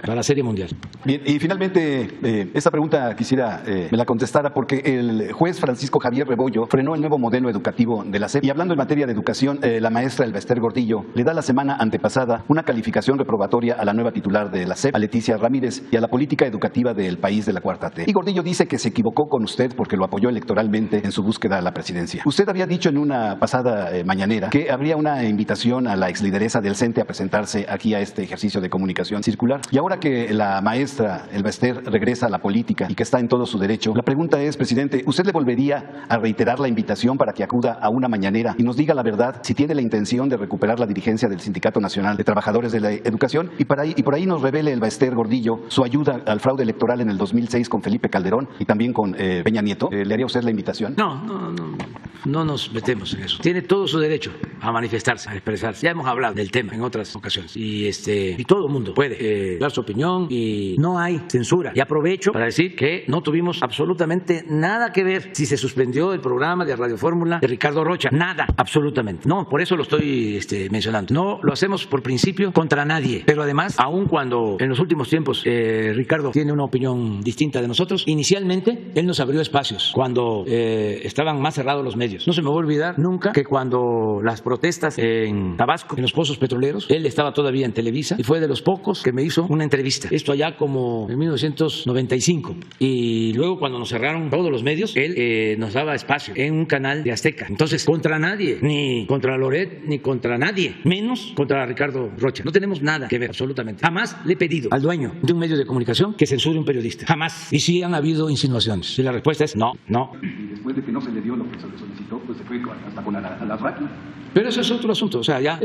para la Serie Mundial. Bien, y finalmente, esta pregunta quisiera me la contestara porque el juez Francisco Javier Rebollo frenó el nuevo modelo educativo de la SEP. Y hablando en materia de educación, la maestra Elbester Gordillo le da la semana antepasada una calificación reprobatoria a la nueva titular de la SEP, a Leticia Ramírez, y a la política educativa del país de la Cuarta T. Y Gordillo dice que se equivocó con usted porque lo apoyó electoralmente en su búsqueda a la presidencia. Usted había dicho en una pasada mañanera que habría una invitación a la exlideresa del CENTE a presentarse aquí a este ejercicio de comunicación circular. Y ahora que la maestra Elbester regresa a la política y que está en todo su derecho, la pregunta es, presidente, ¿usted le volvería a reiterar la invitación para que acuda a una mañanera y nos diga la verdad si tiene la intención de recuperar la dirigencia del Sindicato Nacional de Trabajadores de la Educación y por ahí nos revele Elbester Gordillo su ayuda al fraude electoral en el 2006 con Felipe Calderón y también con Peña Nieto? ¿Le haría usted la invitación? No nos metemos en eso. Tiene todo su derecho a manifestarse, a expresarse. Ya hemos hablado del tema en otras ocasiones y todo el mundo puede dar su opinión y no hay censura. Y aprovecho para decir que no tuvimos absolutamente nada que ver si se suspendió el programa de Radio Fórmula de Ricardo Rocha. Nada, absolutamente. No, por eso lo estoy mencionando. No lo hacemos por principio contra nadie. Pero además, aun cuando en los últimos tiempos Ricardo tiene una opinión distinta de nosotros, inicialmente él nos abrió espacios cuando estaban más cerrados los medios. No se me va a olvidar nunca que cuando las protestas en Tabasco, en los pozos petroleros, él estaba todavía en Televisa y fue de los pocos que me hizo una entrevista. Esto allá como en 1995. Y luego cuando nos cerraron todos los medios, él nos daba espacio en un canal de Azteca. Entonces, contra nadie, ni contra Loret, ni contra nadie, menos contra Ricardo Rocha. No tenemos nada que ver, absolutamente. Jamás le he pedido al dueño de un medio de comunicación que censure un periodista. Jamás. Y sí han habido insinuaciones. Y la respuesta es no. Y después de que no se le dio lo que se le solicitó, pues se fue hasta con la RACI. Pero eso es otro asunto. O sea, ya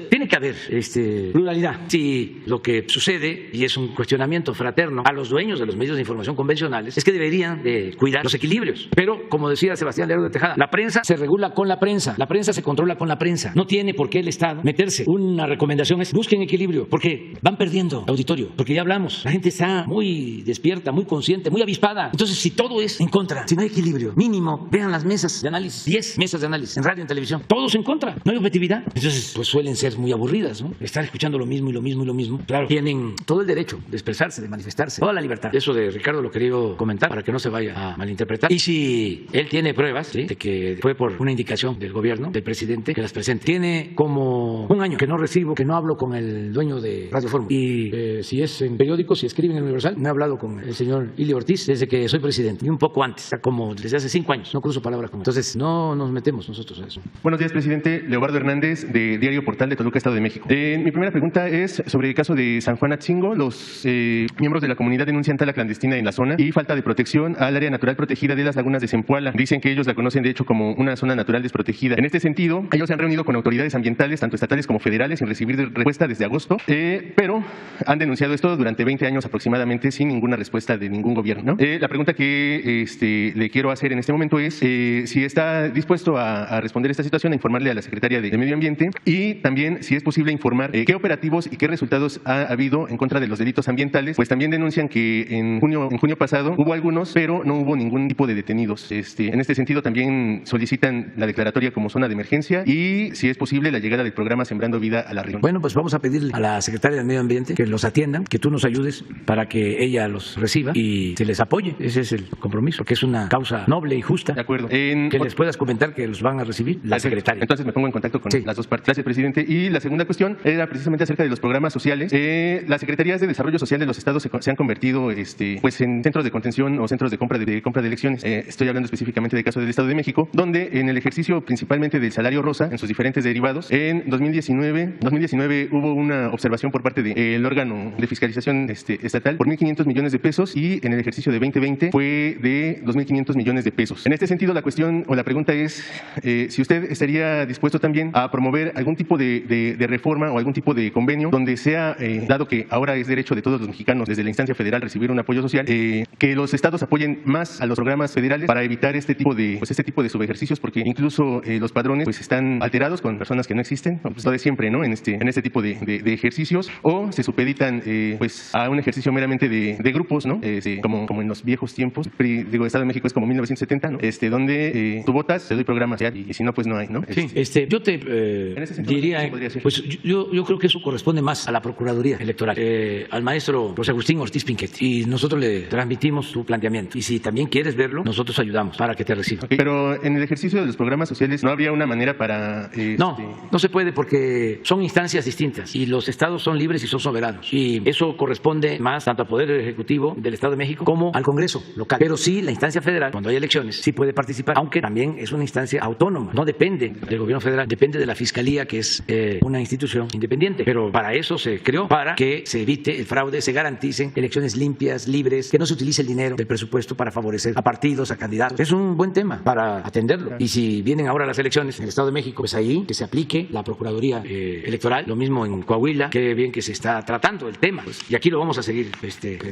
tiene que haber pluralidad. Si lo que sucede, y es un cuestionamiento fraterno a los dueños de los medios de información convencionales, es que deberían de cuidar los equilibrios. Pero, como decía Sebastián Lerdo de Tejada, la prensa se regula con la prensa se controla con la prensa. No tiene por qué el Estado meterse. Una recomendación es busquen equilibrio, porque van perdiendo auditorio, porque ya hablamos, la gente está muy despierta, muy consciente, muy avispada. Entonces, si todo es en contra, si no hay equilibrio mínimo, vean las mesas de análisis, 10 mesas de análisis en radio y en televisión, todos en contra, no hay objetividad. Entonces, pues suelen ser muy aburridas, ¿no? Estar escuchando lo mismo y lo mismo y lo mismo. Claro, tienen todo el derecho de expresarse, de manifestarse, toda la libertad. Eso de Ricardo lo quería comentar para que no se vaya a malinterpretar. Y si él tiene pruebas, ¿sí?, de que fue por una indicación del gobierno, del presidente, que las presente. Tiene como un año que no recibo, que no hablo con el dueño de Radio Fórmula. Y si es en periódicos, si escriben en el Universal, no he hablado con el señor Ilio Ortiz desde que soy presidente, y un poco antes, o sea, como desde hace 5 años. No cruzo palabras con él. Entonces, no nos metemos nosotros a eso. Buenos días, presidente. Leobardo Hernández, de Diario Portal de Toluca, Estado de México. Mi primera pregunta es sobre el caso de San Juan Atzingo. Los miembros de la comunidad denuncian tala clandestina en la zona y falta de protección al área natural protegida de las lagunas de Zempoala. Dicen que ellos la conocen, de hecho, como una zona natural desprotegida. En este sentido, ellos se han reunido con autoridades ambientales, tanto estatales como federales, sin recibir respuesta desde agosto, pero han denunciado esto durante 20 años aproximadamente sin ninguna respuesta de ningún gobierno, ¿no? La pregunta que le quiero hacer en este momento es si está dispuesto a responder esta situación, a informarle a la Secretaria de Medio Ambiente, y también si es posible informar qué operativos y qué resultados ha habido en contra de los delitos ambientales, pues también denuncian que en junio pasado hubo algunos, pero no hubo ningún tipo de detenidos. En este sentido también solicitan la declaratoria como zona de emergencia y, si es posible, la llegada del programa Sembrando Vida a la región. Bueno, pues vamos a pedirle a la Secretaria del Medio Ambiente que los atiendan, que tú nos ayudes para que ella los reciba y se les apoye. Ese es el compromiso, que es una causa noble y justa. De acuerdo. Que les puedas comentar que los van a recibir la Secretaria. Entonces me pongo en contacto con las dos partes. Gracias, presidente. Y la segunda cuestión era precisamente acerca de los programas sociales. Las Secretarías de Desarrollo Social de los estados se han convertido pues en centros de contención o centros de compra de elecciones. Estoy hablando específicamente del caso del Estado de México, donde en el ejercicio principalmente del salario rosa, en sus diferentes derivados, en 2019 hubo una observación por parte del órgano de fiscalización estatal por 1.500 millones de pesos, y en el ejercicio de 2020 fue de 2.500 millones de pesos. En este sentido, la cuestión o la pregunta es si usted estaría dispuesto también a promover algún tipo de reforma o algún tipo de convenio donde sea, dado que ahora es derecho de todos los mexicanos desde la instancia federal recibir un apoyo social, que los estados apoyen más a los programas federales para evitar este tipo de subejercicios, porque incluso los padrones pues están alterados con personas que no existen, pues lo de siempre, ¿no? En este tipo de ejercicios, o se supeditan pues a un ejercicio meramente de grupos, ¿no? Como en los viejos tiempos. Digo, Estado de México es como 1970, ¿no? Donde tú votas, te doy programas, y si no, pues no hay, ¿no? Sí, yo te diría, pues yo creo que eso corresponde más a la Procuraduría Electoral, al maestro José Agustín Ortiz Pinquet, y nosotros le transmitimos tu planteamiento, y si también quieres verlo, nosotros ayudamos para que te reciba. Okay, pero en el ejercicio de los programas sociales no habría una manera para... No se puede, porque son instancias distintas y los estados son libres y son soberanos, y eso corresponde más tanto al Poder Ejecutivo del Estado de México como al Congreso local. Pero sí, la instancia federal, cuando hay elecciones, sí puede participar, aunque también es una instancia autónoma, no depende del gobierno federal, depende de la Fiscalía, que es una institución independiente, pero para eso se creó, para que se evite el fraude, se garanticen elecciones limpias, libres, que no se utilice el dinero del presupuesto para favorecer a partidos, a candidatos. Es un buen tema para atenderlo. Y si vienen ahora las elecciones en el Estado de México, pues ahí que se aplique la Procuraduría Electoral, lo mismo en Coahuila, qué bien que se está tratando el tema, pues, y aquí lo vamos a seguir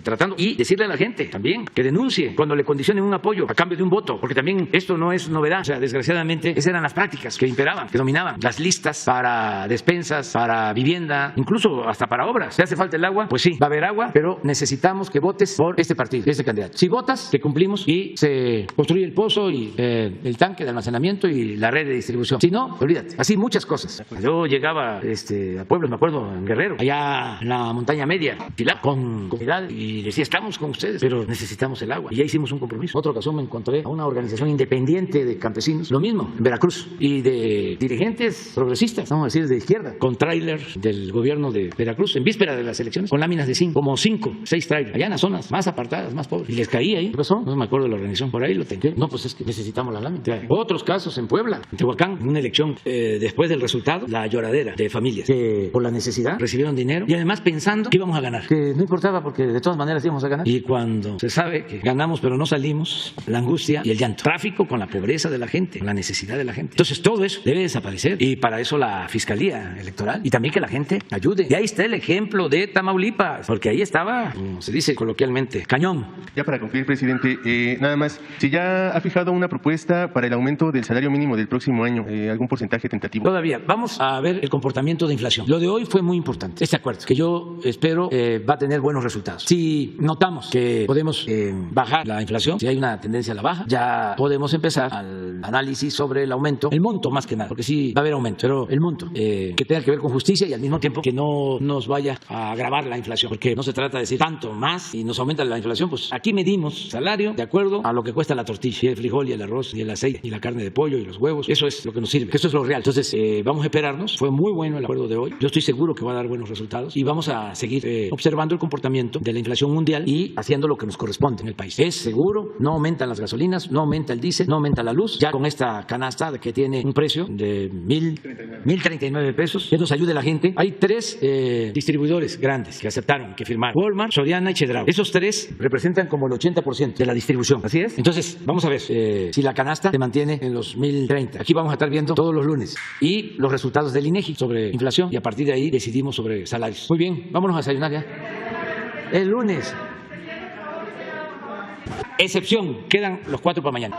tratando, y decirle a la gente también que denuncie cuando le condicionen un apoyo a cambio de un voto, porque también esto no es novedad. O sea, desgraciadamente esas eran las prácticas que imperaban, que dominaban, las listas para despensas, para vivienda, incluso hasta para obras. Si hace falta el agua, pues sí, va a haber agua, pero necesitamos que votes por este partido, este candidato. Si votas, que cumplimos y se construye el pozo y el tanque de almacenamiento y la red de distribución. Si no, olvídate. Así muchas cosas. Yo llegaba a pueblos, me acuerdo, en Guerrero, allá en la montaña media, con comunidad, y decía, estamos con ustedes, pero necesitamos el agua. Y ya hicimos un compromiso. Otra ocasión me encontré a una organización independiente de campesinos, lo mismo, en Veracruz, y de dirigentes progresistas, vamos a decir, de izquierda, con tráiler del gobierno de Veracruz, en víspera de las elecciones, con láminas de zinc, como 6 tráiler, allá en las zonas más apartadas, más pobres. Y les caí ahí. ¿Qué pasó? No me acuerdo de la organización, por ahí lo tengo. No, pues es que necesitamos la lámina. Otros casos en Puebla, en Tehuacán, en una elección, después del resultado, la lloradera de familias que por la necesidad recibieron dinero y además pensando que íbamos a ganar, que no importaba porque de todas maneras íbamos a ganar. Y cuando se sabe que ganamos pero no salimos, la angustia y el llanto. Tráfico con la pobreza de la gente, con la necesidad de la gente. Entonces todo eso debe desaparecer, y para eso la Fiscalía Electoral, y también que la gente ayude. Y ahí está el ejemplo de Tamaulipas, porque ahí estaba, como se dice coloquialmente, cañón. Ya para concluir, presidente, nada más, si ya ha fijado una propuesta para el aumento del salario mínimo del próximo año, algún porcentaje tentativo. Todavía vamos a ver el comportamiento de inflación. Lo de hoy fue muy importante, este acuerdo, que yo espero va a tener buenos resultados. Si notamos que podemos bajar la inflación, si hay una tendencia a la baja, ya podemos empezar al análisis sobre el aumento, el monto más que nada, porque sí va a haber aumento, pero el monto que tenga que ver con justicia y al mismo tiempo que no nos vaya a agravar la inflación, porque no se trata de decir tanto más y nos aumenta la inflación. Pues aquí medimos salario de acuerdo a lo que cuesta la tortilla, y el frijol y el arroz y el aceite y la carne de pollo y los huevos. Eso es lo que nos sirve, eso es lo real. Entonces vamos a esperarnos. Fue muy bueno el acuerdo de hoy. Yo estoy seguro que va a dar buenos resultados y vamos a seguir observando el comportamiento de la inflación mundial y haciendo lo que nos corresponde en el país. Es seguro, no aumentan las gasolinas, no aumenta el diésel, no aumenta la luz. Ya con esta canasta que tiene un precio de 1,039 pesos, que nos ayude la gente. Hay 3 distribuidores grandes que aceptaron, que firmaron: Walmart, Soriana y Chedraui. Esos 3 representan como el 80% de la distribución. Así es. Entonces, vamos a ver si la canasta se mantiene en los 1,030. Aquí vamos a estar viendo todos los lunes y los resultados del INEGI sobre inflación y a partir de ahí decidimos sobre salarios. Muy bien, vámonos a desayunar ya. El lunes. Excepción, quedan los 4 para mañana.